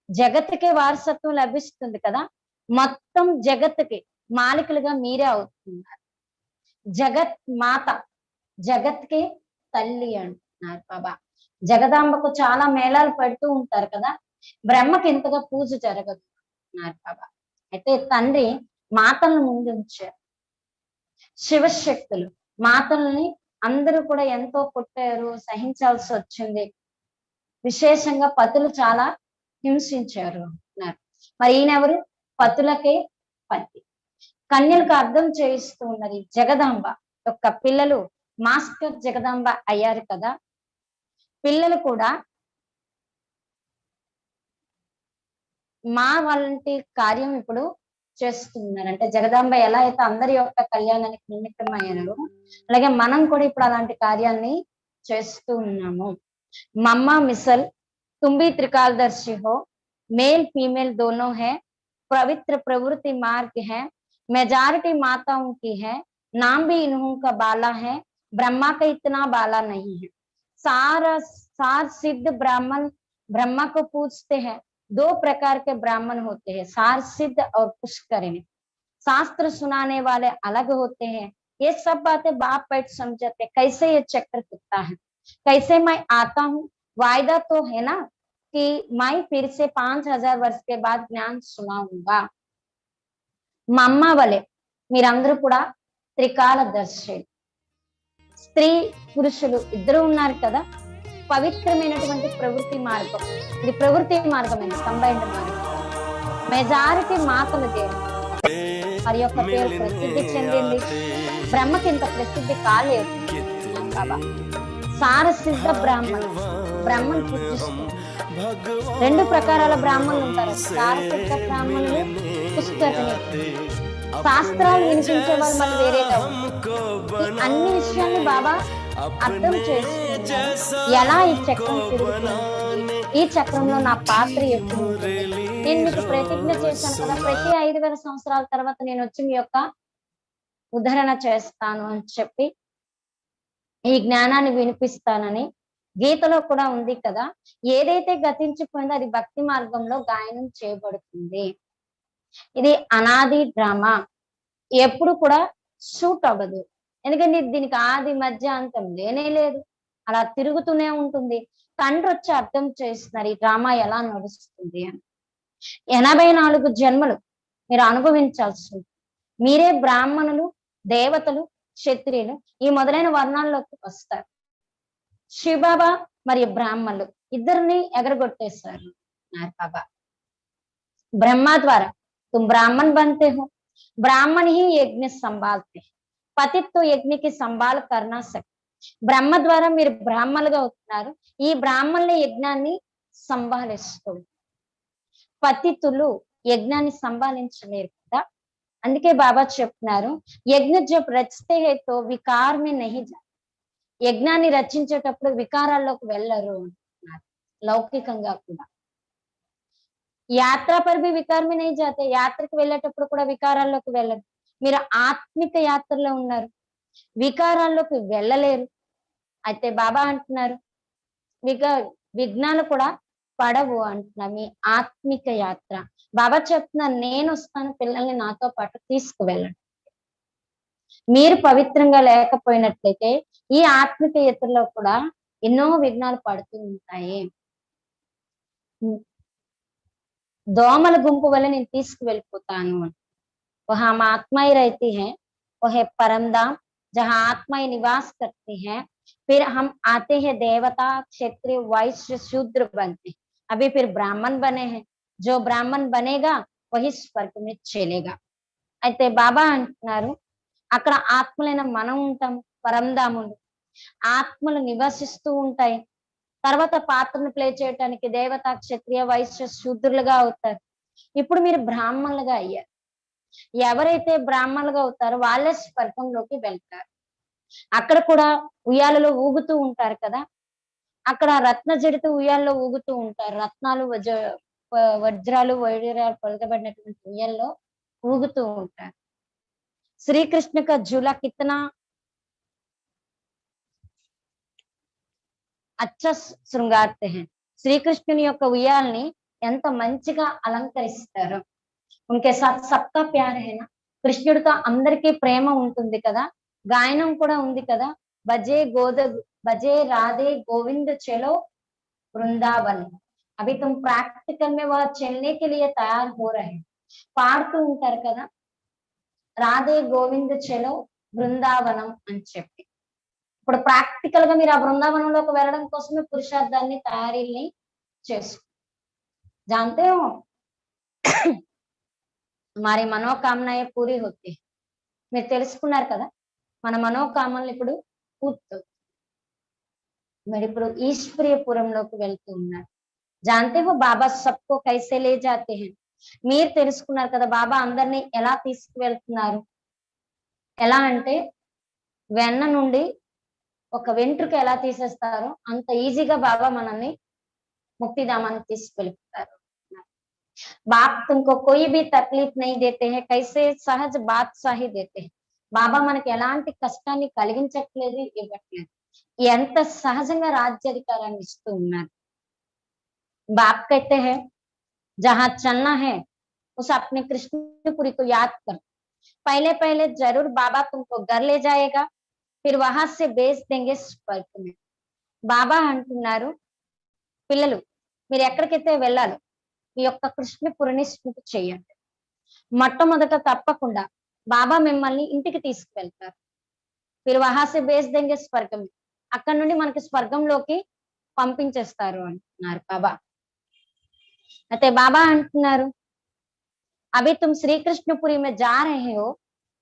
జగత్తుకే వారసత్వం లభిస్తుంది కదా, మొత్తం జగత్తుకి మాలికలుగా మీరే అవుతున్నారు. జగత్ మాత, జగత్కి తల్లి అంటున్నారు బాబా. జగదాంబకు చాలా మేళాలు పెడుతూ ఉంటారు కదా, బ్రహ్మకి ఎంతగా పూజ జరగదు అన్నారు బాబా. అయితే తండ్రి మాతలను ముందు ఉంచారు. శివశక్తులు మాతల్ని అందరూ కూడా ఎంతో కొట్టారు, సహించాల్సి వచ్చింది. విశేషంగా పతులు చాలా హింసించారు అన్నారు. మరి ఈయనెవరు? పతులకే పతి. కన్యలకు అర్థం చేయిస్తూ ఉన్నది జగదాంబ యొక్క పిల్లలు మాస్టర్ జగదాంబ అయ్యారు కదా, పిల్లలు కూడా మా వంటి కార్యం ఇప్పుడు చేస్తున్నారు. అంటే జగదాంబ ఎలా అయితే అందరి యొక్క కళ్యాణానికి నిమిత్తం అయ్యారో, అలాగే మనం కూడా ఇప్పుడు అలాంటి కార్యాన్ని చేస్తూ ఉన్నాము. मम्मा मिसल तुम भी त्रिकालदर्शी हो, मेल फीमेल दोनों है, पवित्र प्रवृत्ति मार्ग है, मेजॉरिटी माताओं की है, नाम भी इन्हों का बाला है, ब्रह्मा का इतना बाला नहीं है. सारा सार सिद्ध ब्राह्मण ब्रह्मा को पूछते हैं. दो प्रकार के ब्राह्मण होते हैं, सार सिद्ध और पुष्करिणी. शास्त्र सुनाने वाले अलग होते हैं. ये सब बातें बाप बैठ समझाते, कैसे ये चक्र कितना है, कैसे मैं आता हूँ. वायदा तो है ना कि मैं फिर से 5000 वर्ष के बाद ज्ञान सुनाऊंगा. మా అమ్మ వలె మీరందరూ కూడా త్రికాలదర్శి. స్త్రీ పురుషులు ఇద్దరు ఉన్నారు కదా, పవిత్రమైనటువంటి ప్రవృత్తి మార్గం, ఇది ప్రవృత్తి మార్గమైంది, కంబైన్డ్ మార్గం. మెజారిటీ మాతలు దేవుడు మరి యొక్క పేరు ప్రసిద్ధి చెందింది, బ్రహ్మకి ఇంత ప్రసిద్ధి కాలేదు బాబా. సారసిద్ధ బ్రాహ్మణులు బ్రహ్మను పూజిస్తారు. రెండు ప్రకారాల బ్రాహ్మణులు ఉంటారు, సారసిద్ధ బ్రాహ్మణులు, పుష్కరిణి. శాస్త్రాలు వినిపించే వాళ్ళు మళ్ళీ వేరేగా ఉంటారు. ఈ అన్ని విషయాన్ని బాబా అర్థం చేసుకుంటారు. ఎలా ఈ చక్రం తిరుగుతుంది, ఈ చక్రంలో నా పాత్ర ఎప్పుడు ఉంటుంది. నేను మీకు ప్రతిజ్ఞ చేశాను కదా, ప్రతి 5000 సంవత్సరాల తర్వాత నేను వచ్చి మీ యొక్క ఉద్ధరణ చేస్తాను అని చెప్పి ఈ జ్ఞానాన్ని వినిపిస్తానని గీతలో కూడా ఉంది కదా. ఏదైతే గతించిపోయిందో అది భక్తి మార్గంలో గాయనం చేయబడుతుంది. ఇది అనాది డ్రామా, ఎప్పుడు కూడా షూట్ అవ్వదు. ఎందుకంటే దీనికి ఆది మధ్య అంతం లేనే లేదు, అలా తిరుగుతూనే ఉంటుంది. తండ్రి వచ్చి అర్థం చేస్తున్నారు ఈ డ్రామా ఎలా నడుస్తుంది అని. 84 జన్మలు మీరు అనుభవించాల్సి ఉంటుంది. మీరే బ్రాహ్మణులు, దేవతలు, క్షత్రియులు ఈ మొదలైన వర్ణాల్లోకి వస్తారు. శివబాబా మరియు బ్రాహ్మణులు ఇద్దరిని ఎగరగొట్టేశారు బాబా. ब्रह्मा द्वारा तुम ब्राह्मण बनते हो, ब्राह्मण ही यज्ञ संभालते हैं, पतित तो यज्ञ की संभाल करना सकते. బ్రహ్మ ద్వారా మీరు బ్రాహ్మణులుగా అవుతున్నారు, ఈ బ్రాహ్మణుల యజ్ఞాన్ని సంభాలిస్తూ. పతితులు యజ్ఞాన్ని సంభాలించలేరు కదా, అందుకే బాబా చెప్తున్నారు యజ్ఞ జబ్ రచితే హై తో వికార్ మే నహీ జా. యజ్ఞాన్ని రచించేటప్పుడు వికారాల్లోకి వెళ్ళరు అంటున్నారు. లౌకికంగా కూడా యాత్ర పర్ భీ వికార్ మే నహీ జాతే, యాత్రకు వెళ్ళేటప్పుడు కూడా వికారాల్లోకి వెళ్ళరు. మీరు ఆత్మిక యాత్రలో ఉన్నారు, వికారాల్లోకి వెళ్ళలేరు. అయితే బాబా అంటున్నారు విఘ్నాలు కూడా పడవు అంటున్నా మీ ఆత్మిక యాత్ర. బాబా చెప్తున్నారు నేను వస్తాను, పిల్లల్ని నాతో పాటు తీసుకువెళ్ళండి. మీరు పవిత్రంగా లేకపోయినట్లయితే ఈ ఆత్మిక యాత్రలో కూడా ఎన్నో విఘ్నాలు పడుతూ ఉంటాయి. దోమల గుంపు వల్ల నేను తీసుకువెళ్ళిపోతాను. वहां हम आत्माएं रहती हैं, वो है परम धाम जहाँ आत्माएं निवास करती हैं. फिर हम आते हैं देवता, क्षत्रिय, वैश्य, शूद्र बनते हैं. अभी फिर ब्राह्मण बने हैं, जो ब्राह्मण बनेगा वही स्वर्ग में चलेगा. అయితే బాబా అంటున్నారు అక్కడ ఆత్మలైన మనం ఉంటాం, పరంధాములు ఆత్మలు నివసిస్తూ ఉంటాయి. తర్వాత పాత్రను ప్లే చేయటానికి దేవత, క్షత్రియ, వైశ్య, శూద్రులుగా అవుతారు. ఇప్పుడు మీరు బ్రాహ్మణులుగా అయ్యారు. ఎవరైతే బ్రాహ్మణులుగా అవుతారో వాళ్ళే స్వర్గంలోకి వెళ్తారు. అక్కడ కూడా ఉయ్యాలలో ఊగుతూ ఉంటారు కదా, అక్కడ రత్న జడిత ఉయ్యాల్లో ఊగుతూ ఉంటారు. రత్నాలు వజ్రాలు వైడూర్యాలు పొలకబడినటువంటి ఉయ్యాల్లో ఊగుతూ ఉంటారు. శ్రీకృష్ణ కా झूला कितना अच्छा శృంగార్తే హై. శ్రీకృష్ణుని యొక్క ఉయ్యాల్ని ఎంత మంచిగా అలంకరిస్తారు. ఉన్కే సాత్ సబ్కా ప్యార్ హై నా. కృష్ణుడితో అందరికీ ప్రేమ ఉంటుంది కదా, గాయనం కూడా ఉంది కదా, బజే గోద బజే రాధే గోవింद चलो वृंदावन. अभी तुम प्रैक्टिकल में वह चलने के लिए तैयार हो रहे हैं. పాడుతూ ఉంటారు కదా, రాధే గోవింద చలో బృందావనం అని చెప్పి. ఇప్పుడు ప్రాక్టికల్ గా మీరు ఆ బృందావనంలోకి వెళ్ళడం కోసమే పురుషార్థాన్ని తయారీల్ని చేసు जानते हो हमारी మనోకామనాయే పూరి హోతి. మీరు తెలుసుకున్నారు కదా, మన మనోకామనలు ఇప్పుడు పూర్తి. మరి ఇప్పుడు ఈశ్వరీయపురంలోకి వెళ్తూ ఉన్నారు. जानते हो బాబా సబ్కో కైసే లే జాతే హై. మీరు తెలుసుకున్నారు కదా బాబా అందరినీ ఎలా తీసుకువెళ్తున్నారు. ఎలా అంటే వెన్న నుండి ఒక వెంట్రుక ఎలా తీసేస్తారో అంత ఈజీగా బాబా మనల్ని ముక్తిధామానికి తీసుకెళ్తారు. बाप तुमको कोई भी तकलीफ नहीं देते हैं, कैसे सहज బాద్షాహి देते हैं. బాబా మనకి ఎలాంటి కష్టాన్ని కలిగించట్లేదు, ఇవ్వట్లేదు. ఎంత సహజంగా రాజ్యాధికారాన్ని ఇస్తూ ఉన్నారు. बाप कहते हैं जहां चलना है उस अपने कृष्णपुरी को याद कर. पहले पहले जरूर बाबा तुमको घर ले जाएगा, फिर वहां से भेज देंगे स्वर्ग में. బాబా అంటున్నారు పిల్లలు మీరు ఎక్కడికైతే వెళ్ళాలో ఈ యొక్క కృష్ణపురిని స్మృతి చేయండి. మొట్టమొదట తప్పకుండా బాబా మిమ్మల్ని ఇంటికి తీసుకువెళ్తారు. మీరు వహాసే బేస్ దెంగే స్వర్గం, అక్కడ నుండి మనకి స్వర్గంలోకి పంపించేస్తారు అంటున్నారు బాబా. అయితే బాబా అంటున్నారు అభి తుమ్ శ్రీకృష్ణపురి మే జా రహే హో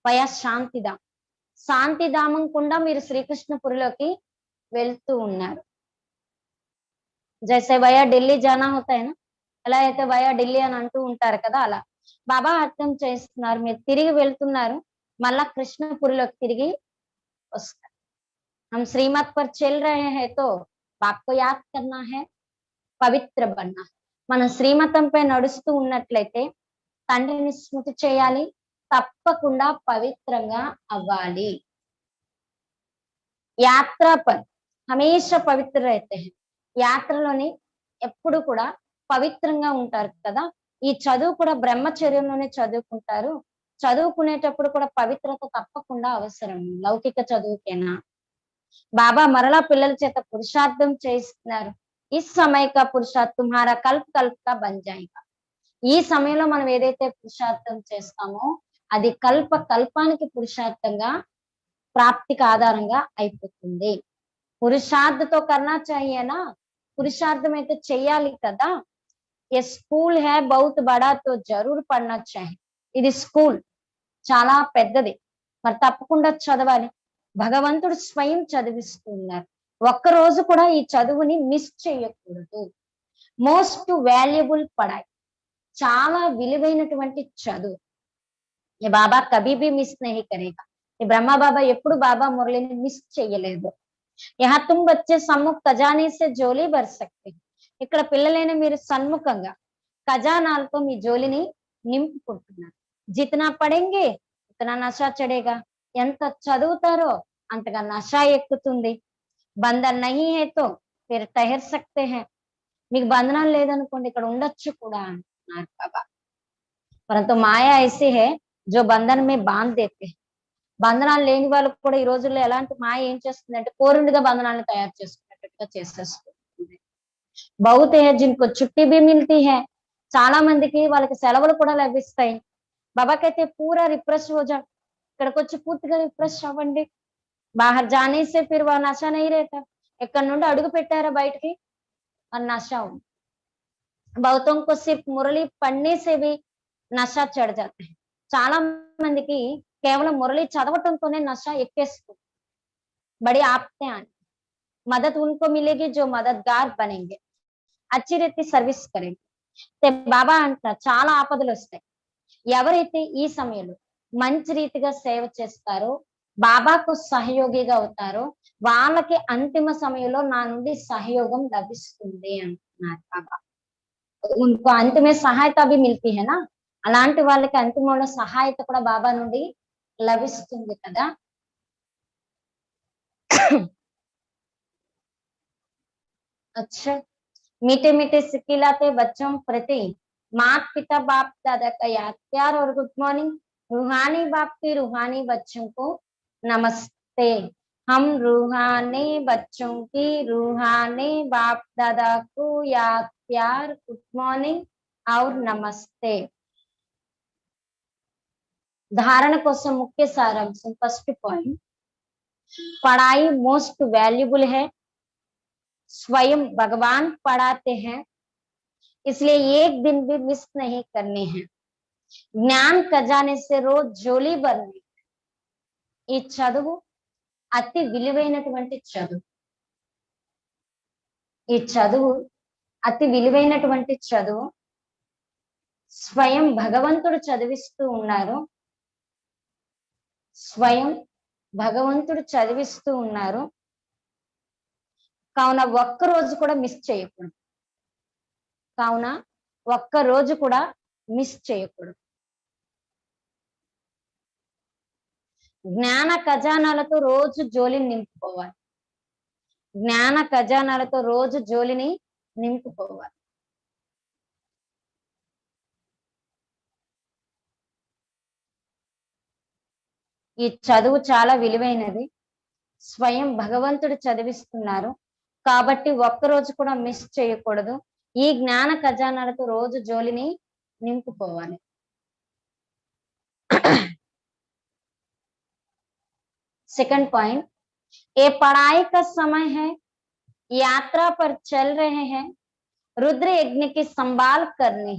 వయా శాంతిధామ్. శాంతిధామం కూడా మీరు శ్రీకృష్ణపురిలోకి వెళ్తూ ఉన్నారు. జైసే వయా ఢిల్లీ జానా హోతా హై నా, ఎలా అయితే వయా ఢిల్లీ అని అంటూ ఉంటారు కదా, అలా బాబా అర్థం చేస్తున్నారు మీరు తిరిగి వెళ్తున్నారు, మళ్ళా కృష్ణపురిలోకి తిరిగి వస్తారు. हम श्रीमत पर चल रहे हैं तो बाप को याद करना है, పవిత్ర బన్నా. మనం శ్రీమతంపై నడుస్తూ ఉన్నట్లయితే తండ్రిని స్మృతి చేయాలి, తప్పకుండా పవిత్రంగా అవ్వాలి. యాత్ర పర్ హమేషా పవిత్ర రహతే హై. యాత్రలోని ఎప్పుడు కూడా పవిత్రంగా ఉంటారు కదా. ఈ చదువు కూడా బ్రహ్మచర్యంలోనే చదువుకుంటారు. చదువుకునేటప్పుడు కూడా పవిత్రత తప్పకుండా అవసరం, లౌకిక చదువుకేనా. బాబా మరలా పిల్లల చేత పురుషార్థం చేయిస్తున్నారు. ఈ సమయ పురుషార్థం తుమ్హారా కల్ప్ కల్ప్ కా బన్ జాయేగా. ఈ సమయంలో మనం ఏదైతే పురుషార్థం చేస్తామో అది కల్ప కల్పానికి పురుషార్థంగా ప్రాప్తికి ఆధారంగా అయిపోతుంది. పురుషార్థతో కర్నా చాహియేనా, పురుషార్థం అయితే చెయ్యాలి కదా. ఏ స్కూల్ హై బహుత్ బడా తో జరూర్ పడనా చాహి. ఇది స్కూల్ చాలా పెద్దది, మరి తప్పకుండా చదవాలి. భగవంతుడు స్వయం చదివిస్తున్నారు. ఒక్కరోజు కూడా ఈ చదువుని మిస్ చేయకూడదు. మోస్ట్ వాల్యుబుల్ పడాయి, చాలా విలువైనటువంటి చదువు. ఈ బాబా కభీ భీ మిస్ నహీ కరేగా. ఈ బ్రహ్మ బాబా ఎప్పుడు బాబా మురళిని మిస్ చేయలేదు. యహా తుమ్ బచ్చే సమ్ముఖ ఖజానే సే జోలీ భర్ సక్తే. ఇక్కడ పిల్లలైన మీరు సన్ముఖంగా ఖజానాలతో మీ జోలిని నింపుకుంటున్నారు. జితనా పడెంగే ఉతనా నషా చడేగా. ఎంత చదువుతారో అంతగా నషా ఎక్కుతుంది. బంధన్ నహీ హై తో ఫిర్ టహర్ సక్తే హై. మీకు బంధనాలు లేదనుకోండి ఇక్కడ ఉండొచ్చు కూడా అంటున్నారు బాబా. పరంతు మాయా ఐసీ హై జో బంధన్ మే బాంధ్ దేతే. బంధనాలు లేని వాళ్ళకు కూడా ఈ రోజుల్లో ఎలాంటి మాయ ఏం చేస్తుంది అంటే కోరుండిగా బంధనాలను తయారు చేసుకున్నట్టుగా చేసేస్తుంది. బహుత్ హై జిన్కో చుట్టి భీ మిల్తీ హై. చాలా మందికి వాళ్ళకి సెలవులు కూడా లభిస్తాయి. బాబాకైతే పూరా రిఫ్రెష్ హో జా, ఇక్కడికి వచ్చి పూర్తిగా రిఫ్రెష్ అవ్వండి. బాహర్ జానే సే ఫిర్ వా నషా నహీ రేతా. ఎక్కడి నుండి అడుగు పెట్టారా బయటికి అని నషా ఉంది. బహుతోं को सिर्फ मुरली पढ़ने से भी नशा चढ़ जाता है. చాలా మందికి కేవలం మురళి చదవటంతోనే నష ఎక్కేస్తుంది. बड़ी आपते हैं, मदद उनको मिलेगी जो मददगार बनेंगे, अच्छी रीति సర్వీస్ करेंगे. బాబా అంటారు చాలా ఆపదలు వస్తాయి. ఎవరైతే ఈ సమయంలో మంచి రీతిగా సేవ చేస్తారో, బాబాకు సహయోగిగా అవుతారో, వాళ్ళకి అంతిమ సమయంలో నా నుండి సహయోగం లభిస్తుంది అంటున్నారు బాబా. उनको अंत में सहायता भी मिलती है ना, అలాంటి వాళ్ళకి అంతిమంలో సహాయత కూడా బాబా నుండి లభిస్తుంది కదా. अच्छा, मीठे मीठे सिकिलाते बच्चों प्रति माता पिता बाप दादा का याद प्यार और गुड मॉर्निंग. रूहानी बाप के रूहानी बच्चों को नमस्ते. हम रूहानी बच्चों की रूहानी बाप दादा को याद प्यार गुड मॉर्निंग और नमस्ते. धारण కోసం मुख्य सारांश. फर्स्ट पॉइंट, पढ़ाई मोस्ट वैल्यूबल है. स्वयं भगवान पढ़ाते हैं, इसलिए एक दिन भी मिस नहीं करने हैं. ज्ञान खजाने से रोज జోలి భరని. ఈ చదువు అతి విలువైనటువంటి చదువు. ఈ చదువు అతి విలువైనటువంటి చదువు. స్వయం భగవంతుడు చదివిస్తూ ఉన్నారు. స్వయం భగవంతుడు చదివిస్తూ ఉన్నారు. కావున ఒక్క రోజు కూడా మిస్ చేయకూడదు. కావున ఒక్క రోజు కూడా మిస్ చేయకూడదు. జ్ఞాన ఖజానాలతో రోజు జోలిని నింపుకోవాలి. జ్ఞాన ఖజానాలతో రోజు జోలిని నింపుకోవాలి. ఈ చదువు చాలా విలువైనది. స్వయం భగవంతుడు చదివిస్తున్నారు కాబట్టి ఒక్కరోజు కూడా మిస్ చేయకూడదు. ఈ జ్ఞాన ఖజానాలతో రోజు జోలిని నింపుకోవాలి. सेकंड पॉइंट, ये पढ़ाई का समय है, यात्रा पर चल रहे हैं, रुद्र यज्ञ की संभाल करनी,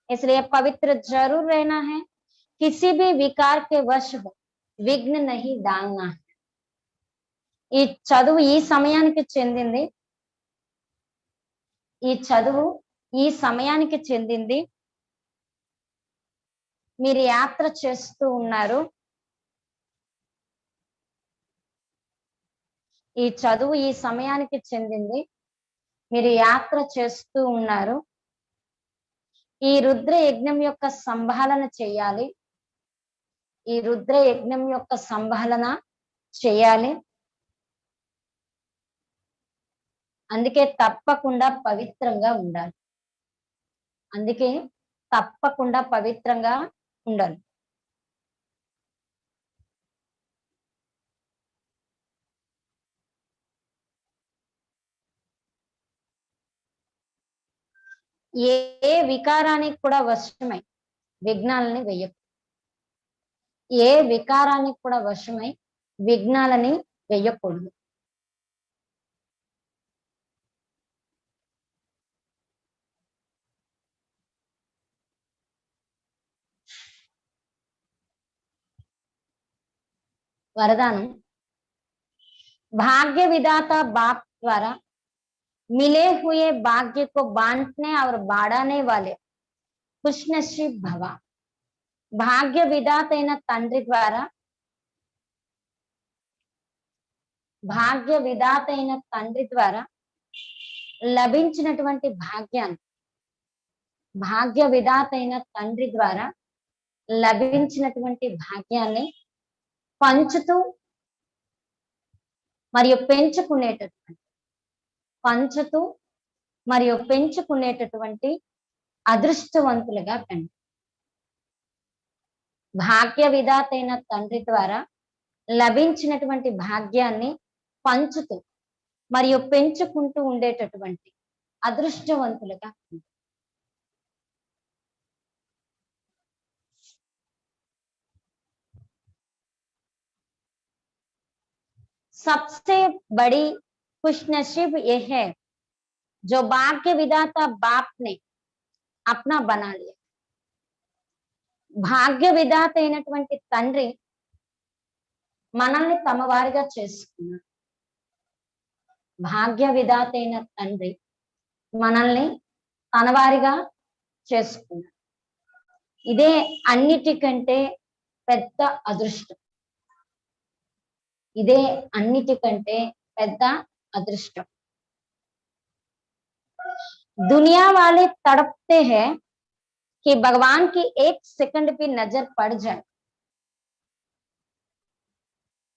इसलिए पवित्र जरूर रहना है. किसी भी विकार के वश हो विघ्न नहीं डालना है. ఈ చదువు ఈ సమయానికి చెందింది. ఈ చదువు ఈ సమయానికి చెందింది. మీరు యాత్ర చేస్తూ ఉన్నారు. ఈ చదువు ఈ సమయానికి చెందింది. మీరు యాత్ర చేస్తూ ఉన్నారు. ఈ రుద్ర యజ్ఞం యొక్క సంభాలన చేయాలి. ఈ రుద్ర యజ్ఞం యొక్క సంభాలన చేయాలి. అందుకే తప్పకుండా పవిత్రంగా ఉండాలి. అందుకే తప్పకుండా పవిత్రంగా ఉండాలి. ఏ వికారానికి కూడా వశమై విఘ్నాలని వేయకు. ఏ వికారానికి కూడా వశమై విఘ్నాలని వేయకూడదు. वरदान, भाग्य विधाता बाप द्वारा मिले हुए भाग्य को बांटने और बाढ़ाने वाले खुशनसीब भवा. भाग्य विधातैन तंड्रि द्वारा భాగ్య విధాతైన తండ్రి ద్వారా లభించినటువంటి భాగ్యాన్ని, భాగ్య విధాతైన తండ్రి ద్వారా లభించినటువంటి భాగ్యాన్ని పంచుతూ మరియు పెంచుకునేటటువంటి అదృష్టవంతులుగా కండి. భాగ్య విధాతైన తండ్రి ద్వారా లభించినటువంటి భాగ్యాన్ని పంచుతూ మరియు పెంచుకుంటూ ఉండేటటువంటి అదృష్టవంతులుగా కండి. सबसे बड़ी खुशनसीब यह है जो भाग्य विधाता बाप ने अपना बना लिया. భాగ్య విధాత అయినటువంటి తండ్రి మనల్ని తమ వారిగా చేసుకున్నాడు. భాగ్య విధాత అయిన తండ్రి మనల్ని తన వారిగా చేసుకున్నాడు. ఇదే అన్నిటికంటే పెద్ద అదృష్టం. ఇదే అన్నిటికంటే పెద్ద अदृष्ट। दुनिया वाले तड़पते हैं कि भगवान की एक सेकंड भी नजर पड़ जाए।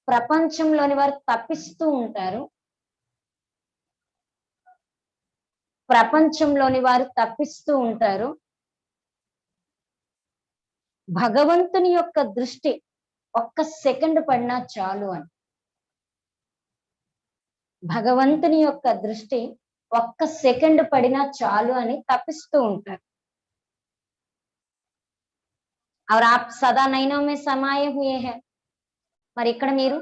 ప్రపంచంలోని వారు తప్పిస్తూ ఉంటారు, ప్రపంచంలోని వారు తప్పిస్తూ ఉంటారు భగవంతుని యొక్క దృష్టి ఒక్క సెకండ్ పడినా చాలు అని। భగవంతుని యొక్క దృష్టి ఒక్క సెకండ్ పడినా చాలు అని తప్పిస్తూ ఉంటారు। और आप सदा नैनों में समाये हुए हैं। మరి ఇక్కడ మీరు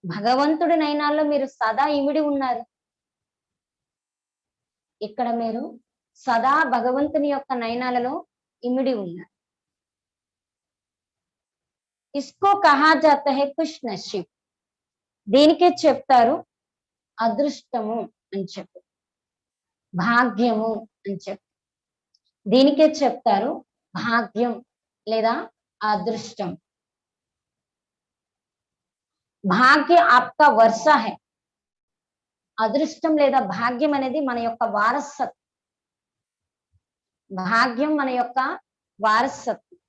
భగవంతుడి నయనాల్లో మీరు సదా ఇమిడి ఉన్నారు। ఇక్కడ మీరు సదా భగవంతుని యొక్క నయనాలలో ఇమిడి ఉన్నారు। इसको कहा जाता है खुश नसीब। దీనికే చెప్తారు అదృష్టము అని చెప్పి, భాగ్యము అని చెప్పి, దీనికే చెప్తారు భాగ్యం లేదా అదృష్టం। భాగ్య आपका वर्षा है। అదృష్టం లేదా భాగ్యం అనేది మన యొక్క వారసత్వం। భాగ్యం మన యొక్క వారసత్వం।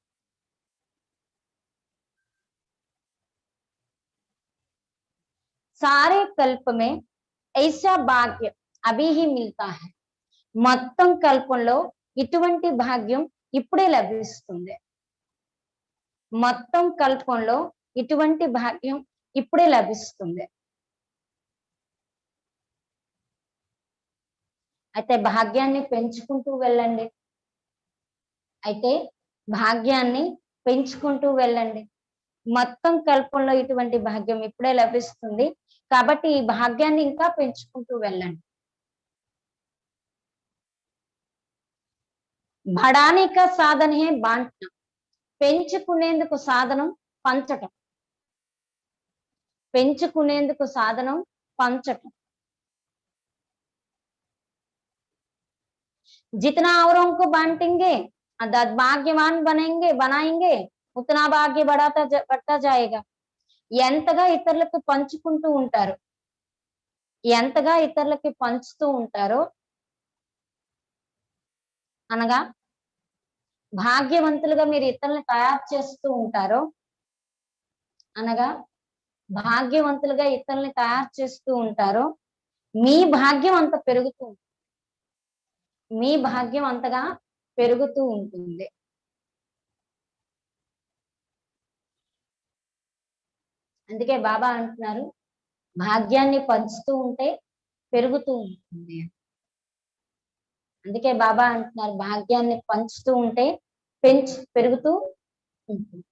सारे कल्प में ऐसा भाग्य अभी ही मिलता है। మొత్తం కల్పంలో ఇటువంటి భాగ్యం ఇప్పుడే లభిస్తుంది। మొత్తం కల్పంలో ఇటువంటి భాగ్యం ఇప్పుడే లభిస్తుంది। అయితే భాగ్యాన్ని పెంచుకుంటూ వెళ్ళండి, అయితే భాగ్యాన్ని పెంచుకుంటూ వెళ్ళండి। మొత్తం కల్పంలో ఇటువంటి భాగ్యం ఇప్పుడే లభిస్తుంది కాబట్టి ఈ భాగ్యాన్ని ఇంకా పెంచుకుంటూ వెళ్ళండి। बढ़ाने का साधन है बांटना। పెంచుకునేందుకు సాధనం పంచటం। పెంచుకునేందుకు సాధనం పంచటం। जितना औरों को बांटेंगे भाग्यवान बनाएंगे उतना భాగ్య बढ़ता जाएगा। ఎంతగా ఇతరులకు పంచుకుంటూ ఉంటారు, ఎంతగా ఇతరులకి పంచుతూ ఉంటారో అనగా భాగ్యవంతులుగా మీరు ఇతరులను తయారు చేస్తూ ఉంటారో అనగా భాగ్యవంతులుగా ఇతరుల్ని తయారు చేస్తూ ఉంటారో మీ భాగ్యం అంత పెరుగుతూ, మీ భాగ్యం అంతగా పెరుగుతూ ఉంటుంది। అందుకే బాబా అంటున్నారు భాగ్యాన్ని పంచుతూ ఉంటే పెరుగుతూ ఉంటుంది। అందుకే బాబా అంటున్నారు భాగ్యాన్ని పంచుతూ ఉంటే పెరుగుతూ ఉంటుంది।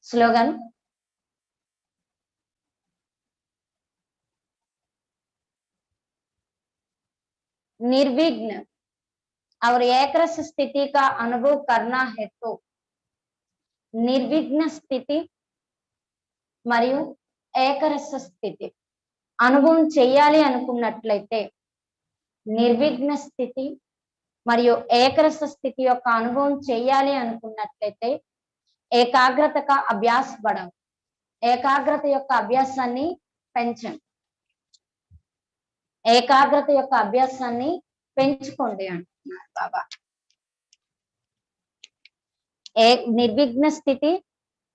స్లోగన్ निर्विघ्न और एकरस स्थिति का अनुभव करना है तो నిర్విఘ్న స్థితి మరియు ఏకరస స్థితి అనుభవం చేయాలి అనుకున్నట్లయితే, నిర్విఘ్న స్థితి మరియు ఏకరస స్థితి యొక్క అనుభవం చేయాలి అనుకున్నట్లయితే ఏకాగ్రత కా అభ్యాస్ బడావ్, ఏకాగ్రత యొక్క అభ్యాసాన్ని పెంచండి, ఏకాగ్రత యొక్క అభ్యాసాన్ని పెంచుకోండి అంటున్నారు బాబా। నిర్విఘ్న స్థితి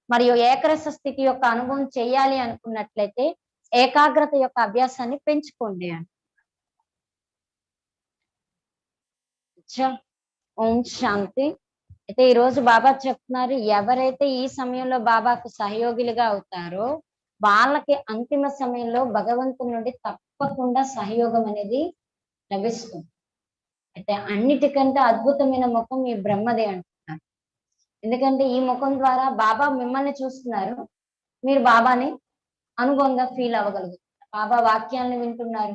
మరియు ఏకరస స్థితి యొక్క అనుభవం చేయాలి అనుకున్నట్లయితే ఏకాగ్రత యొక్క అభ్యాసాన్ని పెంచుకోండి అని। ఓం శాంతి। అయితే ఈ రోజు బాబా చెప్తున్నారు ఎవరైతే ఈ సమయంలో బాబాకు సహయోగిలుగా అవుతారో వాళ్ళకి అంతిమ సమయంలో భగవంతుని నుండి తప్పకుండా సహయోగం అనేది లభిస్తుంది। అయితే అన్నిటికంటే అద్భుతమైన ముఖం ఈ బ్రహ్మదే అంటున్నారు। ఎందుకంటే ఈ ముఖం ద్వారా బాబా మిమ్మల్ని చూస్తున్నారు, మీరు బాబాని అనుభవంగా ఫీల్ అవ్వగలుగుతున్నారు, బాబా వాక్యాలను వింటున్నారు,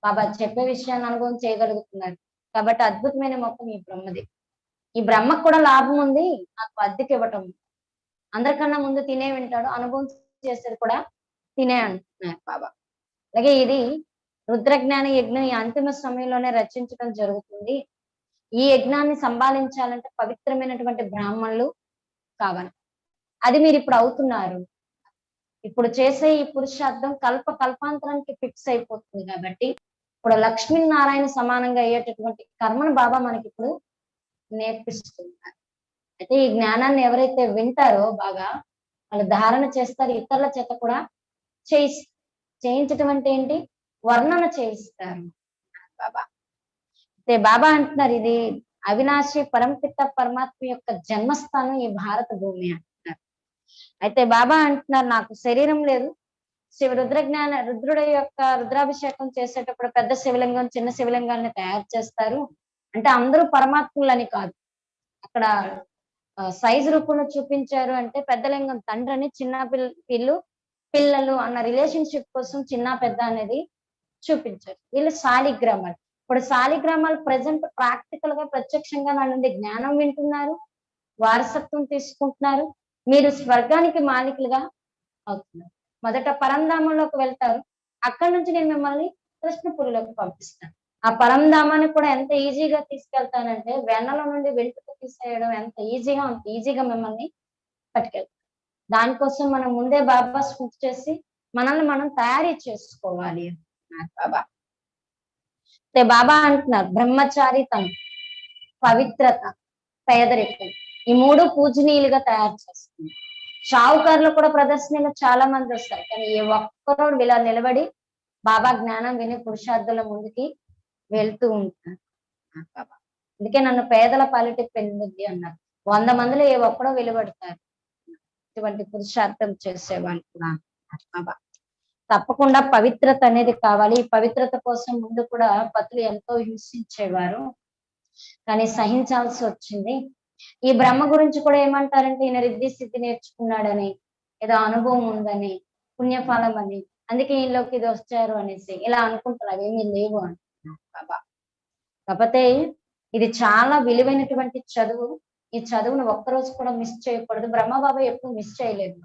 బాబా చెప్పే విషయాన్ని అనుభవం చేయగలుగుతున్నారు కాబట్టి అద్భుతమైన ముఖం ఈ బ్రహ్మది। ఈ బ్రహ్మకు కూడా లాభం ఉంది నాకు అద్దెకి ఇవ్వటం. అందరికన్నా ముందు తినే వింటాడు, అనుభవం చేసేది కూడా తినే అంటున్నారు బాబా. అలాగే ఇది రుద్రజ్ఞాన యజ్ఞం ఈ అంతిమ సమయంలోనే రచించడం జరుగుతుంది. ఈ యజ్ఞాన్ని సంభాళించాలంటే పవిత్రమైనటువంటి బ్రాహ్మణులు కావాలి. అది మీరు ఇప్పుడు అవుతున్నారు. ఇప్పుడు చేసే ఈ పురుషార్థం కల్పాంతరానికి ఫిక్స్ అయిపోతుంది కాబట్టి ఇప్పుడు లక్ష్మీనారాయణ సమానంగా అయ్యేటటువంటి కర్మను బాబా మనకి ఇప్పుడు నేర్పిస్తున్నారు. అయితే ఈ జ్ఞానాన్ని ఎవరైతే వింటారో బాగా వాళ్ళు ధారణ చేస్తారు, ఇతరుల చేత కూడా చేయించటం అంటే ఏంటి, వర్ణన చేయిస్తారు బాబా. అయితే బాబా అంటున్నారు ఇది అవినాశి పరంపిత పరమాత్మ యొక్క జన్మస్థానం ఈ భారత భూమి అంటున్నారు. అయితే బాబా అంటున్నారు నాకు శరీరం లేదు. రుద్రుడి యొక్క రుద్రాభిషేకం చేసేటప్పుడు పెద్ద శివలింగం చిన్న శివలింగాన్ని తయారు చేస్తారు. అంటే అందరూ పరమాత్ములని కాదు, అక్కడ సైజు రూపంలో చూపించారు. అంటే పెద్ద లింగం తండ్రి అని, చిన్న పిల్లలు అన్న రిలేషన్షిప్ కోసం చిన్న పెద్ద అనేది చూపించారు. వీళ్ళు శాలిగ్రామాలు. ఇప్పుడు శాలిగ్రామాలు ప్రజెంట్ ప్రాక్టికల్ గా ప్రత్యక్షంగా నా నుండి జ్ఞానం వింటున్నారు, వారసత్వం తీసుకుంటున్నారు. మీరు స్వర్గానికి మాలికలుగా అవుతున్నారు. మొదట పరంధామంలోకి వెళ్తారు, అక్కడి నుంచి నేను మిమ్మల్ని కృష్ణపురిలోకి పంపిస్తాను. ఆ పరంధామాన్ని కూడా ఎంత ఈజీగా తీసుకెళ్తానంటే వెన్నలో నుండి వెంట్రుక తీసేయడం ఎంత ఈజీగా అంత ఈజీగా మిమ్మల్ని పట్టుకెళ్తాను. దానికోసం మనం ముందే బాబా స్మృతి చేసి మనల్ని మనం తయారీ చేసుకోవాలి బాబా. అయితే బాబా అంటున్నారు బ్రహ్మచారితనం, పవిత్రత, పేదరికం ఈ మూడు పూజనీయులుగా తయారు చేస్తుంది. షావుకారులు కూడా ప్రదర్శనలో చాలా మంది వస్తారు, కానీ ఏ ఒక్కరు ఇలా నిలబడి బాబా జ్ఞానం విని పురుషార్థుల ముందుకి వెళ్తూ ఉంటారు బాబా. అందుకే నన్ను పేదల పాలిటి పెళ్ళింది అన్నారు. 100 మందిలో ఏ ఒక్కడో వెలువడతారు ఇటువంటి పురుషార్థం చేసేవాళ్ళు కూడా బాబా. తప్పకుండా పవిత్రత అనేది కావాలి. ఈ పవిత్రత కోసం ముందు కూడా పతులు ఎంతో హింసించేవారు, కానీ సహించాల్సి వచ్చింది. ఈ బ్రహ్మ గురించి కూడా ఏమంటారంటే ఈయన రిద్ధి సిద్ధి నేర్చుకున్నాడని, ఏదో అనుభవం ఉందని, పుణ్యఫలం అని, అందుకే ఈయనలోకి ఇది వచ్చారు అనేసి ఇలా అనుకుంటారు. అవేమీ లేవు అంటున్నారు బాబా. కాకపోతే ఇది చాలా విలువైనటువంటి చదువు. ఈ చదువును ఒక్కరోజు కూడా మిస్ చేయకూడదు. బ్రహ్మ బాబా ఎప్పుడు మిస్ చేయలేదు.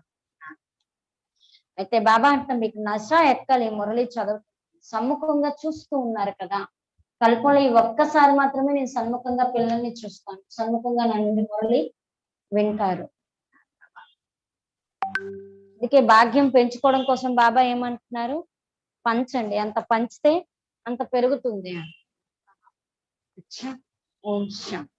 అయితే బాబా అంటే మీకు నష ఎక్కాలి మురళి చదువు సమ్ముఖంగా చూస్తూ ఉన్నారు కదా. కల్పంలో ఈ ఒక్కసారి మాత్రమే నేను సన్ముఖంగా పిల్లల్ని చూస్తాను, సన్ముఖంగా నన్ను మురళి వింటారు. అందుకే భాగ్యం పెంచుకోవడం కోసం బాబా ఏమంటున్నారు, పంచండి, అంత పంచితే అంత పెరుగుతుంది అని. ఓం శాంతి.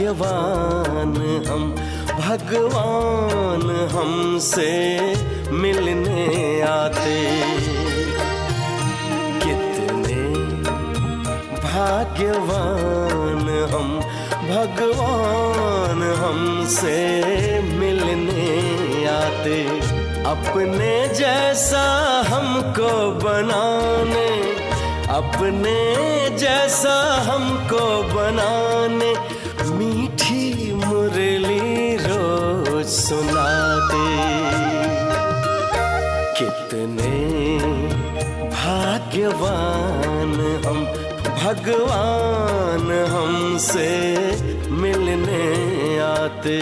भाग्यवान हम, भगवान हमसे मिलने आते। कितने भाग्यवान हम, भगवान हमसे मिलने आते। अपने जैसा हमको बनाने, अपने जैसा हमको बनाने मीठी मुरली रोज सुनाते। कितने भाग्यवान हम, भगवान हमसे मिलने आते।